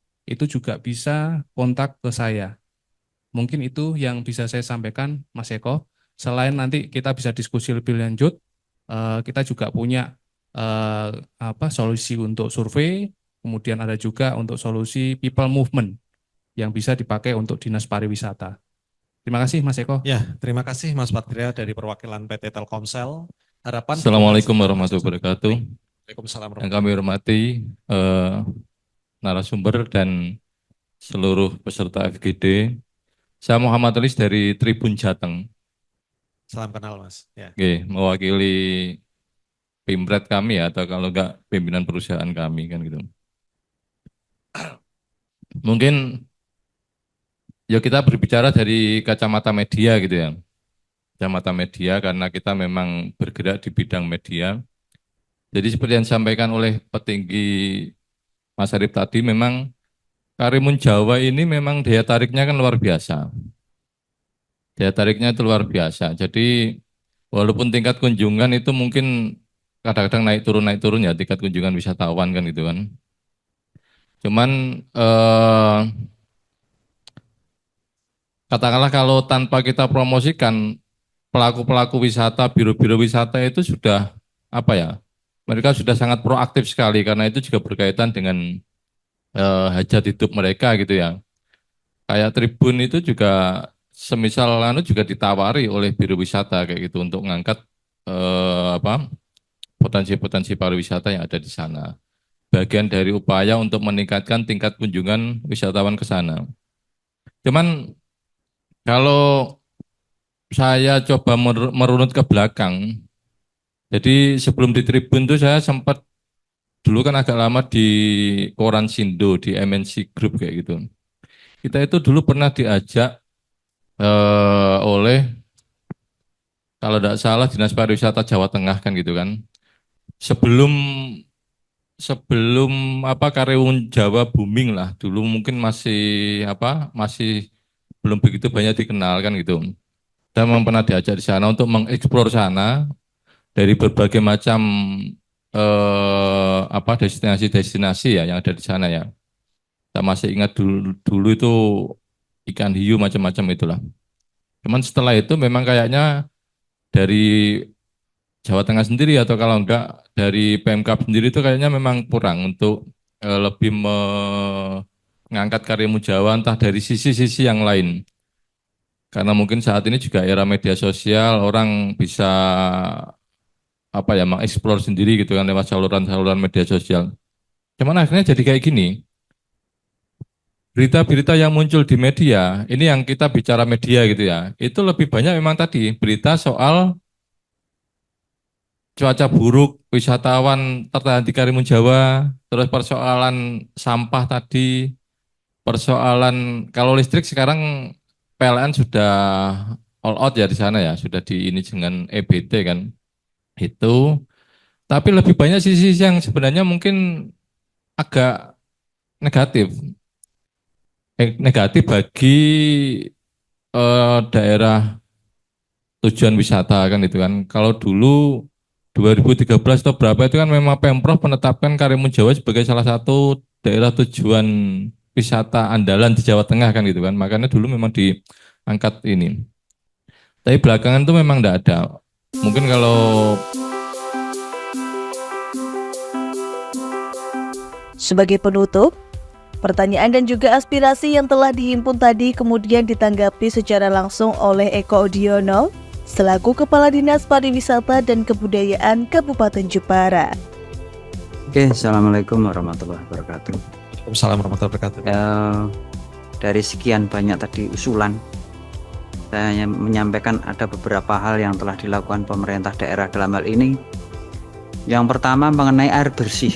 juga bisa kontak ke saya. Mungkin itu yang bisa saya sampaikan, Mas Eko. Selain nanti kita bisa diskusi lebih lanjut, kita juga punya solusi untuk survei, kemudian ada juga untuk solusi people movement yang bisa dipakai untuk Dinas Pariwisata. Terima kasih Mas Eko. Ya, terima kasih Mas Patria dari perwakilan PT Telkomsel. Harapan Assalamualaikum warahmatullahi wabarakatuh. Waalaikumsalam Yang kami hormati narasumber dan seluruh peserta FGD. Saya Muhammad Alis dari Tribun Jateng. Salam kenal Mas. Ya. Oke, mewakili Pimpret kami ya, atau kalau enggak pimpinan perusahaan kami kan gitu. Mungkin ya kita berbicara dari kacamata media gitu ya. Kacamata media karena kita memang bergerak di bidang media. Jadi seperti yang disampaikan oleh petinggi Mas Arif tadi, memang Karimun Jawa ini memang daya tariknya kan luar biasa. Daya tariknya itu luar biasa. Jadi walaupun tingkat kunjungan itu mungkin kadang-kadang naik turun ya, tingkat kunjungan wisatawan kan gitu kan. Cuman katakanlah kalau tanpa kita promosikan, pelaku-pelaku wisata, biro-biro wisata itu sudah apa ya? Mereka sudah sangat proaktif sekali karena itu juga berkaitan dengan hajat hidup mereka gitu ya. Kayak Tribun itu juga semisal juga ditawari oleh biro wisata kayak gitu untuk mengangkat potensi-potensi pariwisata yang ada di sana. Bagian dari upaya untuk meningkatkan tingkat kunjungan wisatawan ke sana. Cuman kalau saya coba merunut ke belakang, jadi sebelum di Tribun itu saya sempat dulu kan agak lama di Koran Sindo, di MNC Group kayak gitu. Kita itu dulu pernah diajak oleh, kalau tidak salah, Dinas Pariwisata Jawa Tengah kan gitu kan. Sebelum Karimun Jawa booming lah, dulu mungkin masih belum begitu banyak dikenal kan gitu. Dan memang pernah diajak di sana untuk mengeksplor sana dari berbagai macam destinasi ya yang ada di sana ya. Saya masih ingat dulu itu ikan hiu macam-macam itulah. Cuman setelah itu memang kayaknya dari Jawa Tengah sendiri atau kalau enggak dari Pemkab sendiri itu kayaknya memang kurang untuk lebih mengangkat Karimun Jawa entah dari sisi-sisi yang lain. Karena mungkin saat ini juga era media sosial, orang bisa mengeksplor sendiri gitu kan lewat saluran-saluran media sosial. Cuman akhirnya jadi kayak gini. Berita-berita yang muncul di media, ini yang kita bicara media gitu ya, itu lebih banyak memang tadi berita soal cuaca buruk, wisatawan tertahan di Karimun Jawa, terus persoalan sampah tadi, persoalan kalau listrik sekarang PLN sudah all out ya di sana ya, sudah di ini dengan EBT kan. Itu. Tapi lebih banyak sisi yang sebenarnya mungkin agak negatif. Negatif bagi daerah tujuan wisata kan itu kan. Kalau dulu 2013 atau berapa itu kan memang Pemprov menetapkan Karimun Jawa sebagai salah satu daerah tujuan wisata andalan di Jawa Tengah kan gitu kan. Makanya dulu memang diangkat ini. Tapi belakangan itu memang tidak ada. Mungkin kalau Sebagai penutup, pertanyaan dan juga aspirasi yang telah dihimpun tadi kemudian ditanggapi secara langsung oleh Eko Udiono selaku Kepala Dinas Pariwisata dan Kebudayaan Kabupaten Jepara. Oke, Assalamualaikum warahmatullahi wabarakatuh. Waalaikumsalam warahmatullahi wabarakatuh. Dari sekian banyak tadi usulan, saya menyampaikan ada beberapa hal yang telah dilakukan pemerintah daerah dalam hal ini. Yang pertama mengenai air bersih.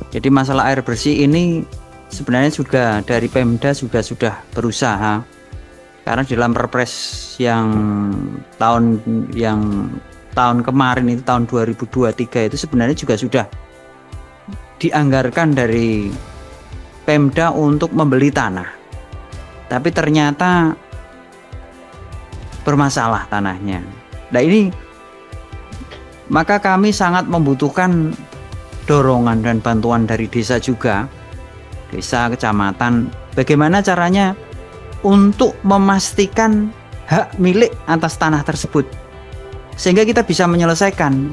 Jadi masalah air bersih ini sebenarnya juga dari Pemda juga sudah berusaha, karena dalam Perpres yang tahun kemarin itu tahun 2023 itu sebenarnya juga sudah dianggarkan dari Pemda untuk membeli tanah. Tapi ternyata bermasalah tanahnya. Nah ini, maka kami sangat membutuhkan dorongan dan bantuan dari desa juga, desa, kecamatan, bagaimana caranya untuk memastikan hak milik atas tanah tersebut, sehingga kita bisa menyelesaikan.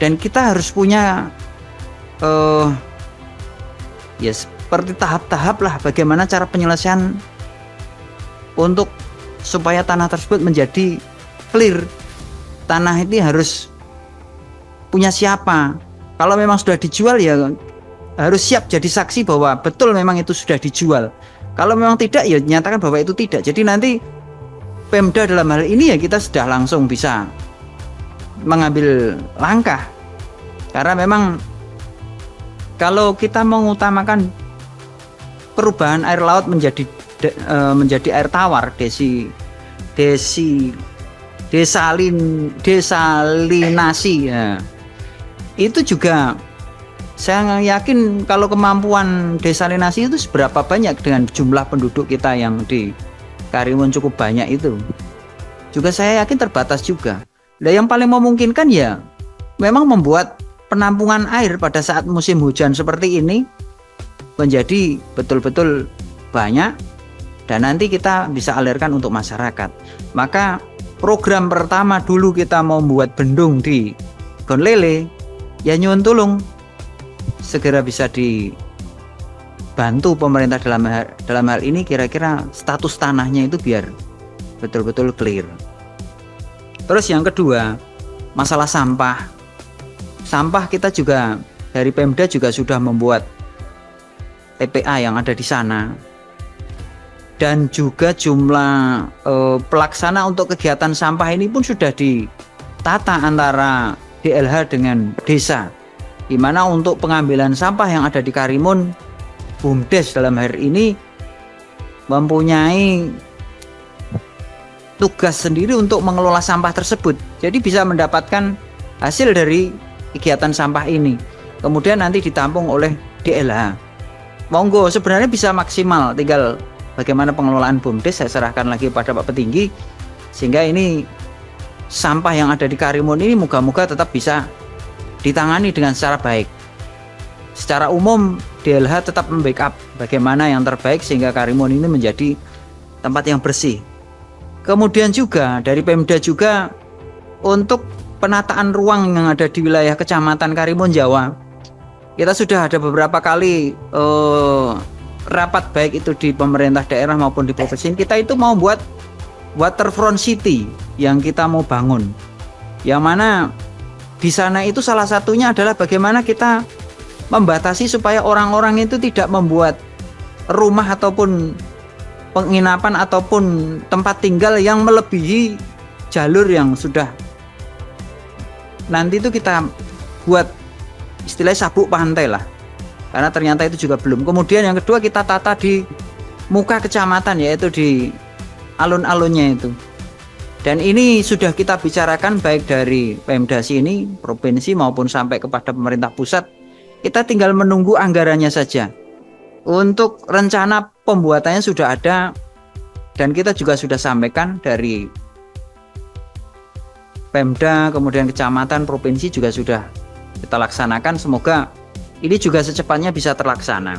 Dan kita harus punya ya seperti tahap-tahap lah bagaimana cara penyelesaian untuk supaya tanah tersebut menjadi clear. Tanah ini harus punya siapa. Kalau memang sudah dijual ya harus siap jadi saksi bahwa betul memang itu sudah dijual. Kalau memang tidak ya nyatakan bahwa itu tidak. Jadi nanti Pemda dalam hal ini ya kita sudah langsung bisa mengambil langkah. Karena memang kalau kita mengutamakan perubahan air laut menjadi air tawar, desalinasi ya. Itu juga saya yakin kalau kemampuan desalinasi itu seberapa banyak dengan jumlah penduduk kita yang di Karimun cukup banyak itu. Juga saya yakin terbatas juga. Nah, yang paling memungkinkan ya memang membuat penampungan air pada saat musim hujan seperti ini menjadi betul-betul banyak dan nanti kita bisa alirkan untuk masyarakat. Maka program pertama dulu kita mau membuat bendung di Gonlele, ya nyuwun tulung segera bisa dibantu pemerintah dalam hal ini, kira-kira status tanahnya itu biar betul-betul clear. Terus yang kedua, masalah sampah. Sampah kita juga dari Pemda juga sudah membuat TPA yang ada di sana. Dan juga jumlah pelaksana untuk kegiatan sampah ini pun sudah ditata antara DLH dengan desa, di mana untuk pengambilan sampah yang ada di Karimun, BUMDes dalam hari ini mempunyai tugas sendiri untuk mengelola sampah tersebut. Jadi bisa mendapatkan hasil dari kegiatan sampah ini, kemudian nanti ditampung oleh DLH. Monggo, sebenarnya bisa maksimal, tinggal bagaimana pengelolaan BUMDes saya serahkan lagi pada Pak Petinggi, sehingga ini sampah yang ada di Karimun ini moga-moga tetap bisa ditangani dengan secara baik. Secara umum DLH tetap membackup bagaimana yang terbaik sehingga Karimun ini menjadi tempat yang bersih. Kemudian juga dari Pemda juga untuk penataan ruang yang ada di wilayah Kecamatan Karimun Jawa, kita sudah ada beberapa kali rapat baik itu di pemerintah daerah maupun di provinsi. Kita itu mau buat waterfront city yang kita mau bangun, yang mana di sana itu salah satunya adalah bagaimana kita membatasi supaya orang-orang itu tidak membuat rumah ataupun penginapan ataupun tempat tinggal yang melebihi jalur yang sudah nanti itu kita buat istilahnya sabuk pantai lah, karena ternyata itu juga belum. Kemudian yang kedua kita tata di muka kecamatan, yaitu di alun-alunnya itu. Dan ini sudah kita bicarakan baik dari Pemda sini, provinsi maupun sampai kepada pemerintah pusat. Kita tinggal menunggu anggarannya saja. Untuk rencana pembuatannya sudah ada dan kita juga sudah sampaikan dari Pemda, kemudian kecamatan, provinsi juga sudah kita laksanakan. Semoga ini juga secepatnya bisa terlaksana.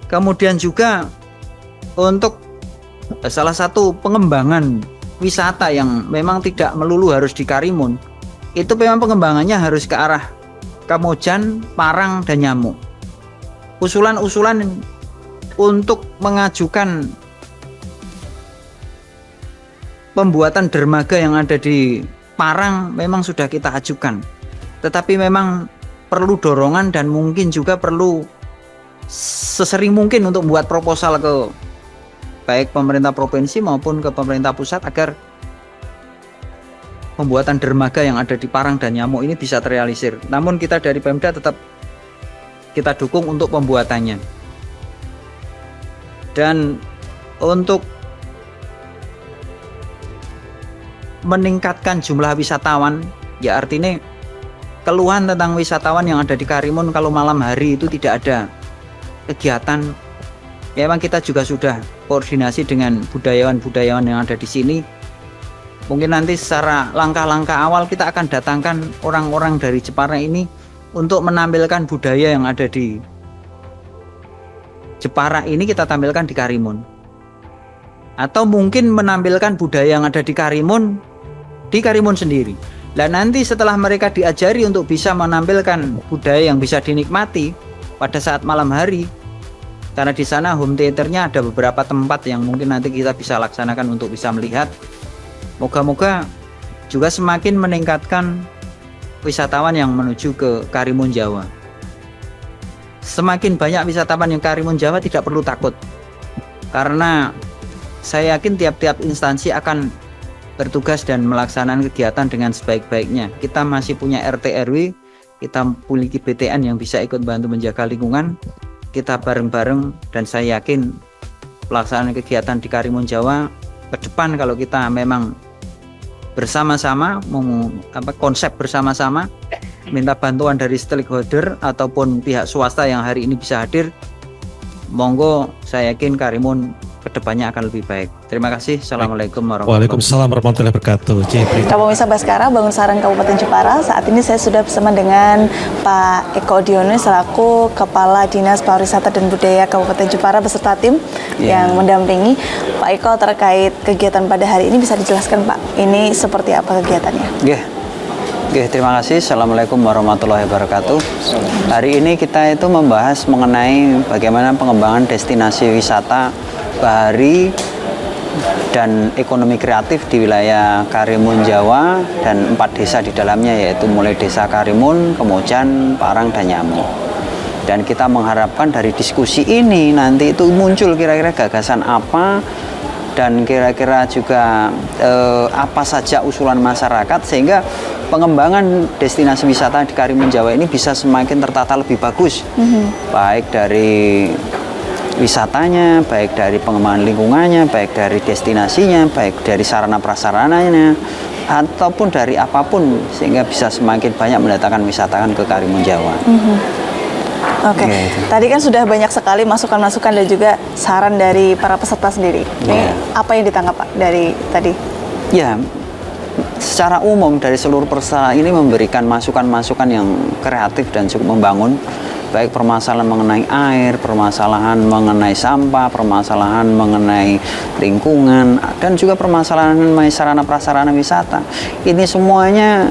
Kemudian juga untuk salah satu pengembangan wisata yang memang tidak melulu harus di Karimun, itu memang pengembangannya harus ke arah Kamojan, Parang, dan Nyamuk. Usulan-usulan untuk mengajukan pembuatan dermaga yang ada di Parang memang sudah kita ajukan, tetapi memang perlu dorongan dan mungkin juga perlu sesering mungkin untuk membuat proposal ke baik pemerintah provinsi maupun ke pemerintah pusat agar pembuatan dermaga yang ada di Parang dan Nyamuk ini bisa terrealisir. Namun kita dari Pemda tetap kita dukung untuk pembuatannya. Dan untuk meningkatkan jumlah wisatawan, ya artinya keluhan tentang wisatawan yang ada di Karimun kalau malam hari itu tidak ada kegiatan. Ya, memang kita juga sudah koordinasi dengan budayawan-budayawan yang ada di sini. Mungkin nanti secara langkah-langkah awal kita akan datangkan orang-orang dari Jepara ini untuk menampilkan budaya yang ada di Jepara ini, kita tampilkan di Karimun. Atau mungkin menampilkan budaya yang ada di Karimun sendiri. Dan nanti setelah mereka diajari untuk bisa menampilkan budaya yang bisa dinikmati pada saat malam hari, karena di sana home theaternya ada beberapa tempat yang mungkin nanti kita bisa laksanakan untuk bisa melihat. Moga-moga juga semakin meningkatkan wisatawan yang menuju ke Karimun Jawa. Semakin banyak wisatawan yang Karimun Jawa, tidak perlu takut, karena saya yakin tiap-tiap instansi akan bertugas dan melaksanakan kegiatan dengan sebaik-baiknya. Kita masih punya RT RW, kita memiliki BTN yang bisa ikut bantu menjaga lingkungan. Kita bareng-bareng, dan saya yakin pelaksanaan kegiatan di Karimun Jawa ke depan, kalau kita memang bersama-sama, konsep bersama-sama, minta bantuan dari stakeholder ataupun pihak swasta yang hari ini bisa hadir, monggo, saya yakin Karimun kedepannya akan lebih baik. Terima kasih. Assalamualaikum warahmatullahi wabarakatuh. Waalaikumsalam warahmatullahi wabarakatuh. Pemirsa Baskara, Bangun Sarang Kabupaten Jepara. Saat ini saya sudah bersama dengan Pak Eko Diono selaku Kepala Dinas Pariwisata dan Budaya Kabupaten Jepara beserta tim yang mendampingi. Pak Eko, terkait kegiatan pada hari ini bisa dijelaskan Pak, ini seperti apa kegiatannya? Terima kasih. Assalamualaikum warahmatullahi wabarakatuh. Hari ini kita itu membahas mengenai bagaimana pengembangan destinasi wisata bahari dan ekonomi kreatif di wilayah Karimun Jawa dan 4 desa di dalamnya, yaitu mulai desa Karimun, Kemojan, Parang, dan Nyamu. Dan kita mengharapkan dari diskusi ini nanti itu muncul kira-kira gagasan apa, dan kira-kira juga apa saja usulan masyarakat, sehingga pengembangan destinasi wisata di Karimun Jawa ini bisa semakin tertata lebih bagus, baik dari wisatanya, baik dari pengembangan lingkungannya, baik dari destinasinya, baik dari sarana prasarananya, ataupun dari apapun, sehingga bisa semakin banyak mendatangkan wisatawan ke Karimun Jawa. Oke, tadi kan sudah banyak sekali masukan-masukan dan juga saran dari para peserta sendiri. Ini apa yang ditangkap Pak dari tadi? Ya, secara umum dari seluruh peserta ini memberikan masukan-masukan yang kreatif dan cukup membangun, baik permasalahan mengenai air, permasalahan mengenai sampah, permasalahan mengenai lingkungan, dan juga permasalahan mengenai sarana prasarana wisata. Ini semuanya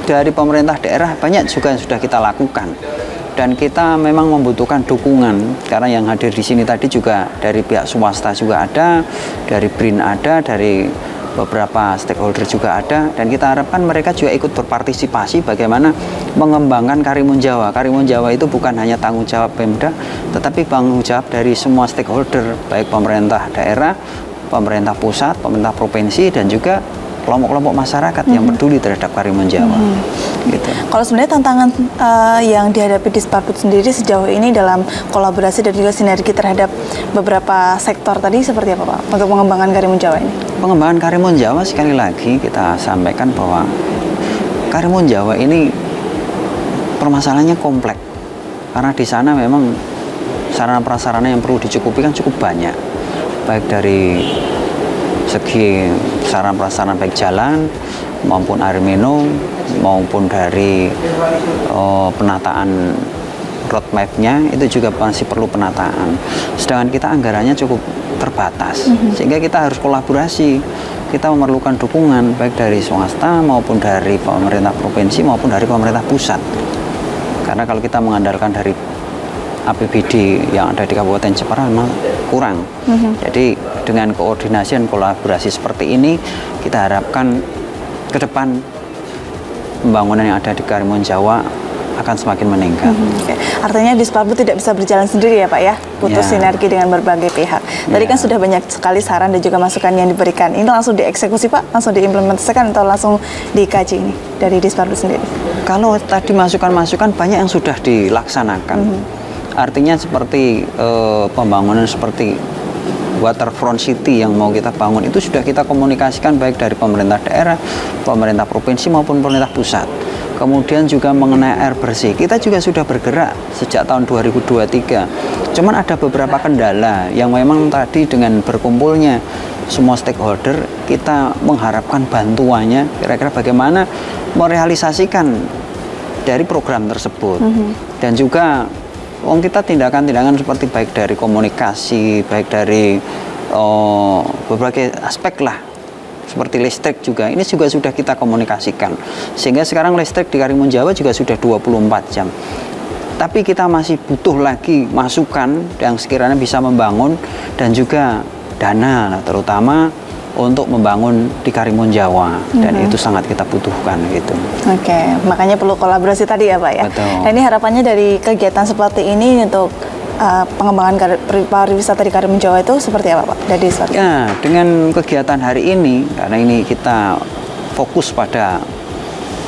dari pemerintah daerah banyak juga yang sudah kita lakukan. Dan kita memang membutuhkan dukungan, karena yang hadir di sini tadi juga dari pihak swasta juga ada, dari BRIN ada, dari beberapa stakeholder juga ada, dan kita harapkan mereka juga ikut berpartisipasi bagaimana mengembangkan Karimun Jawa. Karimun Jawa itu bukan hanya tanggung jawab Pemda, tetapi tanggung jawab dari semua stakeholder, baik pemerintah daerah, pemerintah pusat, pemerintah provinsi, dan juga kelompok-kelompok masyarakat yang peduli terhadap Karimun Jawa. Gitu. Kalau sebenarnya tantangan yang dihadapi di Disparbud sendiri sejauh ini dalam kolaborasi dan juga sinergi terhadap beberapa sektor tadi seperti apa Pak untuk mengembangkan Karimun Jawa ini? Pengembangan Karimun Jawa, sekali lagi kita sampaikan bahwa Karimun Jawa ini permasalahannya kompleks, karena di sana memang sarana prasarana yang perlu dicukupi kan cukup banyak, baik dari segi sarana prasarana baik jalan maupun air minum, maupun dari penataan roadmap-nya itu juga masih perlu penataan. Sedangkan kita anggarannya cukup terbatas, sehingga kita harus kolaborasi. Kita memerlukan dukungan baik dari swasta maupun dari pemerintah provinsi maupun dari pemerintah pusat. Karena kalau kita mengandalkan dari APBD yang ada di Kabupaten Jepara memang kurang. Jadi dengan koordinasi dan kolaborasi seperti ini, kita harapkan ke depan pembangunan yang ada di Karimun Jawa akan semakin meningkat. Artinya Disparbud tidak bisa berjalan sendiri ya Pak ya, butuh sinergi dengan berbagai pihak. Tadi kan sudah banyak sekali saran dan juga masukan yang diberikan. Ini langsung dieksekusi Pak, langsung diimplementasikan atau langsung dikaji ini dari Disparbud sendiri? Kalau tadi masukan-masukan banyak yang sudah dilaksanakan. Artinya seperti pembangunan seperti waterfront city yang mau kita bangun itu sudah kita komunikasikan baik dari pemerintah daerah, pemerintah provinsi maupun pemerintah pusat. Kemudian juga mengenai air bersih, kita juga sudah bergerak sejak tahun 2023. Cuman ada beberapa kendala yang memang tadi dengan berkumpulnya semua stakeholder, kita mengharapkan bantuannya kira-kira bagaimana merealisasikan dari program tersebut. Dan juga kita tindakan-tindakan seperti baik dari komunikasi, baik dari berbagai aspek lah, seperti listrik juga, ini juga sudah kita komunikasikan. Sehingga sekarang listrik di Karimun Jawa juga sudah 24 jam. Tapi kita masih butuh lagi masukan yang sekiranya bisa membangun dan juga dana, terutama untuk membangun di Karimun Jawa, dan itu sangat kita butuhkan gitu. Oke, makanya perlu kolaborasi tadi ya Pak ya. Betul. Nah, ini harapannya dari kegiatan seperti ini untuk pengembangan pariwisata di Karimun Jawa itu seperti apa Pak? Dari ya, dengan kegiatan hari ini, karena ini kita fokus pada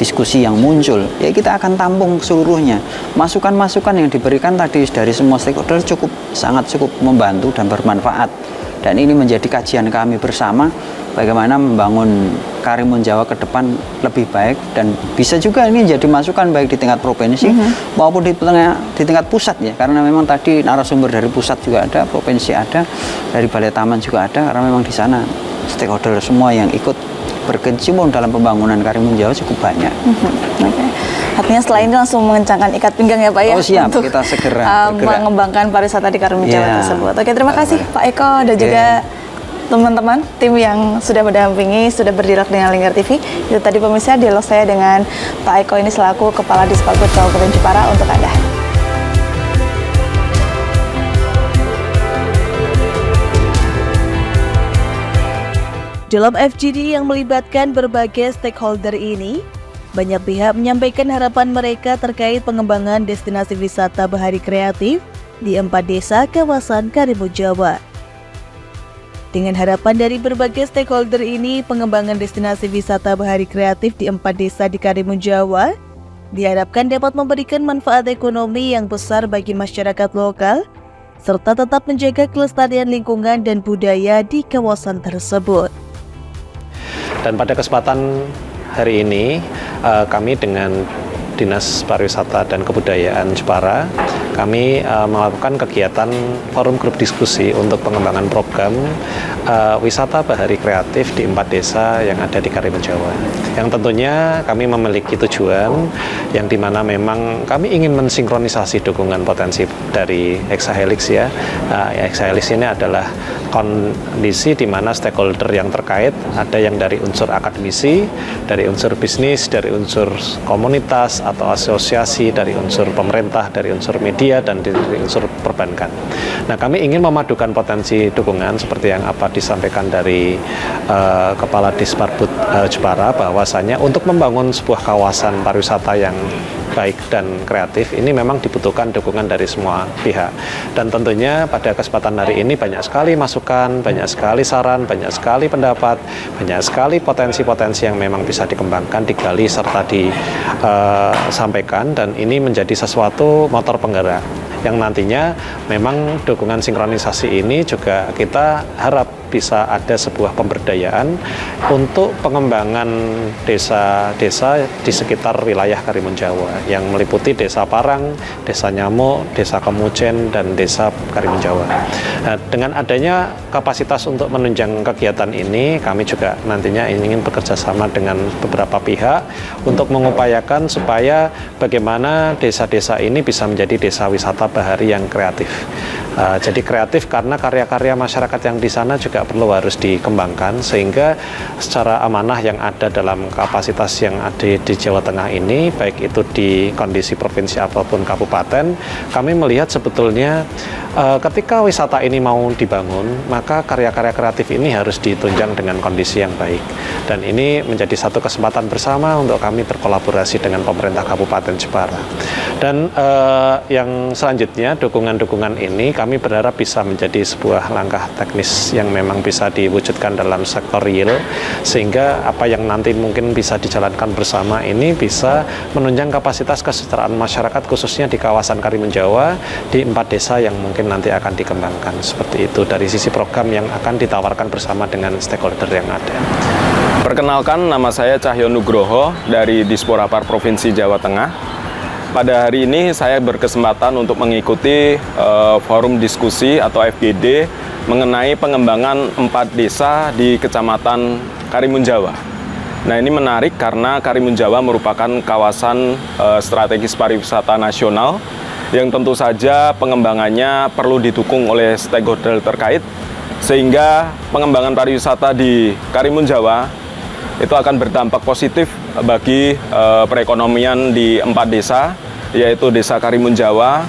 diskusi yang muncul, ya kita akan tampung seluruhnya. Masukan-masukan yang diberikan tadi dari semua stakeholder sangat cukup membantu dan bermanfaat. Dan ini menjadi kajian kami bersama bagaimana membangun Karimun Jawa ke depan lebih baik, dan bisa juga ini jadi masukan baik di tingkat provinsi maupun di tingkat pusat ya, karena memang tadi narasumber dari pusat juga ada, provinsi ada, dari Balai Taman juga ada, karena memang di sana stakeholder semua yang ikut berkecimpung dalam pembangunan Karimun Jawa cukup banyak. Artinya setelah ini langsung mengencangkan ikat pinggang ya Pak ya, siap, untuk kita segera mengembangkan pariwisata di Karimun Jawa tersebut. Oke, terima kasih Pak Eko dan juga teman-teman tim yang sudah mendampingi, sudah berdialog dengan Lingkar TV. Itu tadi pemirsa dialog saya dengan Pak Eko ini selaku Kepala Disparput Kabupaten Jepara untuk Anda. Dalam FGD yang melibatkan berbagai stakeholder ini, banyak pihak menyampaikan harapan mereka terkait pengembangan destinasi wisata bahari kreatif di 4 desa kawasan Karimun Jawa. Dengan harapan dari berbagai stakeholder ini, pengembangan destinasi wisata bahari kreatif di 4 desa di Karimun Jawa diharapkan dapat memberikan manfaat ekonomi yang besar bagi masyarakat lokal, serta tetap menjaga kelestarian lingkungan dan budaya di kawasan tersebut. Dan pada kesempatan hari ini kami dengan Dinas Pariwisata dan Kebudayaan Jepara, kami melakukan kegiatan forum grup diskusi untuk pengembangan program wisata bahari kreatif di 4 desa yang ada di Karimun Jawa. Yang tentunya kami memiliki tujuan yang dimana memang kami ingin mensinkronisasi dukungan potensi dari Exahelix ya. Exahelix ini adalah kondisi di mana stakeholder yang terkait, ada yang dari unsur akademisi, dari unsur bisnis, dari unsur komunitas atau asosiasi, dari unsur pemerintah, dari unsur media, dan dari unsur perbankan. Nah, kami ingin memadukan potensi dukungan seperti yang apa disampaikan dari Kepala Disparput Jepara, bahwasanya untuk membangun sebuah kawasan pariwisata yang baik dan kreatif ini memang dibutuhkan dukungan dari semua pihak. Dan tentunya pada kesempatan hari ini banyak sekali masukan, banyak sekali saran, banyak sekali pendapat, banyak sekali potensi-potensi yang memang bisa dikembangkan, digali serta disampaikan, dan ini menjadi sesuatu motor penggerak yang nantinya memang dukungan sinkronisasi ini juga kita harap bisa ada sebuah pemberdayaan untuk pengembangan desa-desa di sekitar wilayah Karimun Jawa yang meliputi Desa Parang, Desa Nyamuk, Desa Kemujen, dan Desa Karimun Jawa. Nah, dengan adanya kapasitas untuk menunjang kegiatan ini, kami juga nantinya ingin bekerja sama dengan beberapa pihak untuk mengupayakan supaya bagaimana desa-desa ini bisa menjadi desa wisata bahari yang kreatif. Jadi kreatif karena karya-karya masyarakat yang di sana juga perlu harus dikembangkan, sehingga secara amanah yang ada dalam kapasitas yang ada di Jawa Tengah ini, baik itu di kondisi provinsi ataupun kabupaten, kami melihat sebetulnya ketika wisata ini mau dibangun, maka karya-karya kreatif ini harus ditunjang dengan kondisi yang baik. Dan ini menjadi satu kesempatan bersama untuk kami berkolaborasi dengan pemerintah Kabupaten Jepara. Dan yang selanjutnya, dukungan-dukungan ini kami kami berharap bisa menjadi sebuah langkah teknis yang memang bisa diwujudkan dalam sektor real, sehingga apa yang nanti mungkin bisa dijalankan bersama ini bisa menunjang kapasitas kesejahteraan masyarakat khususnya di kawasan Karimun Jawa di 4 desa yang mungkin nanti akan dikembangkan. Seperti itu dari sisi program yang akan ditawarkan bersama dengan stakeholder yang ada. Perkenalkan, nama saya Cahyo Nugroho dari Disporapar Provinsi Jawa Tengah. Pada hari ini saya berkesempatan untuk mengikuti forum diskusi atau FGD mengenai pengembangan 4 desa di Kecamatan Karimun Jawa. Nah, ini menarik karena Karimun Jawa merupakan kawasan strategis pariwisata nasional yang tentu saja pengembangannya perlu didukung oleh stakeholder terkait, sehingga pengembangan pariwisata di Karimun Jawa itu akan berdampak positif bagi perekonomian di 4 desa, yaitu Desa Karimun Jawa,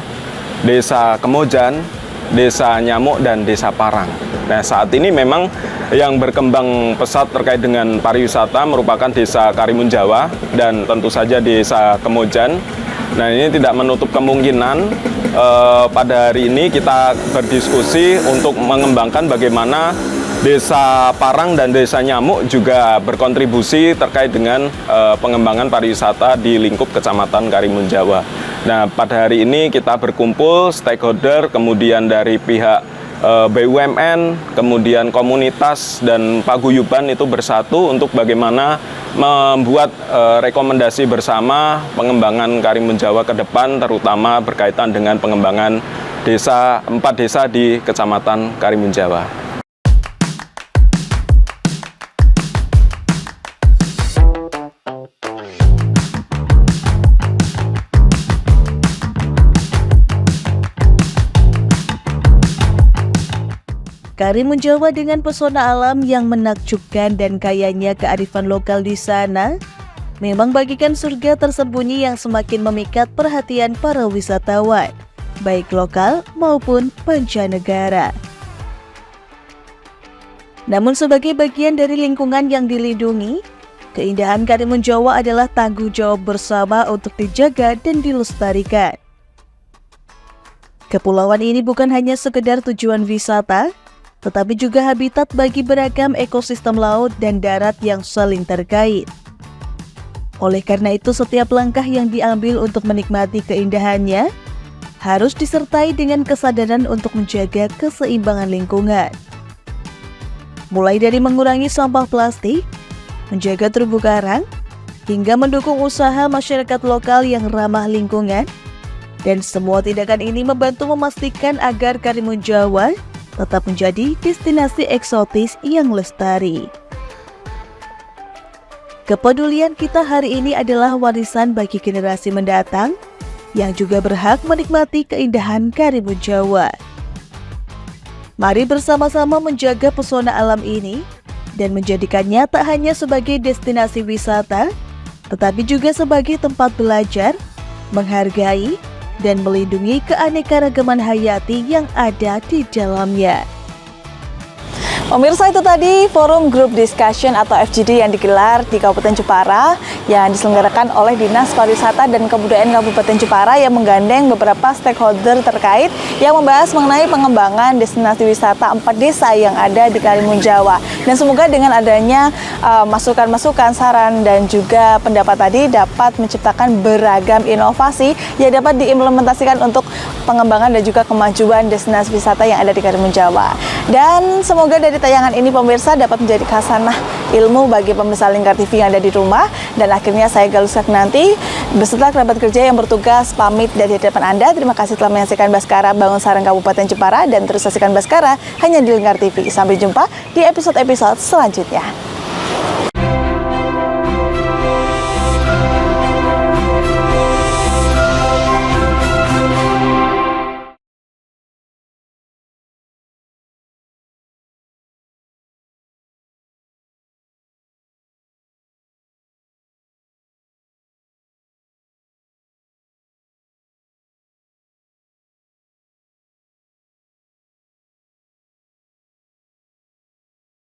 Desa Kemojan, Desa Nyamuk, dan Desa Parang. Nah, saat ini memang yang berkembang pesat terkait dengan pariwisata merupakan Desa Karimun Jawa dan tentu saja Desa Kemojan. Nah, ini tidak menutup kemungkinan pada hari ini kita berdiskusi untuk mengembangkan bagaimana Desa Parang dan Desa Nyamuk juga berkontribusi terkait dengan pengembangan pariwisata di lingkup Kecamatan Karimun Jawa. Nah, pada hari ini kita berkumpul stakeholder, kemudian dari pihak BUMN, kemudian komunitas dan paguyuban itu bersatu untuk bagaimana membuat rekomendasi bersama pengembangan Karimun Jawa ke depan, terutama berkaitan dengan pengembangan 4 desa di Kecamatan Karimun Jawa. Karimun Jawa dengan pesona alam yang menakjubkan dan kayanya kearifan lokal di sana memang bagikan surga tersembunyi yang semakin memikat perhatian para wisatawan, baik lokal maupun mancanegara. Namun sebagai bagian dari lingkungan yang dilindungi, keindahan Karimun Jawa adalah tanggung jawab bersama untuk dijaga dan dilestarikan. Kepulauan ini bukan hanya sekedar tujuan wisata, tetapi juga habitat bagi beragam ekosistem laut dan darat yang saling terkait. Oleh karena itu, setiap langkah yang diambil untuk menikmati keindahannya harus disertai dengan kesadaran untuk menjaga keseimbangan lingkungan. Mulai dari mengurangi sampah plastik, menjaga terumbu karang, hingga mendukung usaha masyarakat lokal yang ramah lingkungan, dan semua tindakan ini membantu memastikan agar Karimun Jawa tetap menjadi destinasi eksotis yang lestari. Kepedulian kita hari ini adalah warisan bagi generasi mendatang yang juga berhak menikmati keindahan Karimun Jawa. Mari bersama-sama menjaga pesona alam ini dan menjadikannya tak hanya sebagai destinasi wisata, tetapi juga sebagai tempat belajar, menghargai, dan melindungi keanekaragaman hayati yang ada di dalamnya. Pemirsa, itu tadi forum group discussion atau FGD yang digelar di Kabupaten Jepara yang diselenggarakan oleh Dinas Pariwisata dan Kebudayaan Kabupaten Jepara yang menggandeng beberapa stakeholder terkait yang membahas mengenai pengembangan destinasi wisata 4 desa yang ada di Karimun Jawa. Dan semoga dengan adanya masukan-masukan, saran dan juga pendapat tadi dapat menciptakan beragam inovasi yang dapat diimplementasikan untuk pengembangan dan juga kemajuan destinasi wisata yang ada di Karimun Jawa. Dan semoga dari tayangan ini pemirsa dapat menjadi khasanah ilmu bagi pemirsa Lingkar TV yang ada di rumah. Dan akhirnya saya Galus Saknanti beserta kerabat kerja yang bertugas pamit dari hadapan Anda. Terima kasih telah menyaksikan Baskara Bangun Sarang Kabupaten Jepara dan terus saksikan Baskara hanya di Lingkar TV. Sampai jumpa di episode-episode selanjutnya.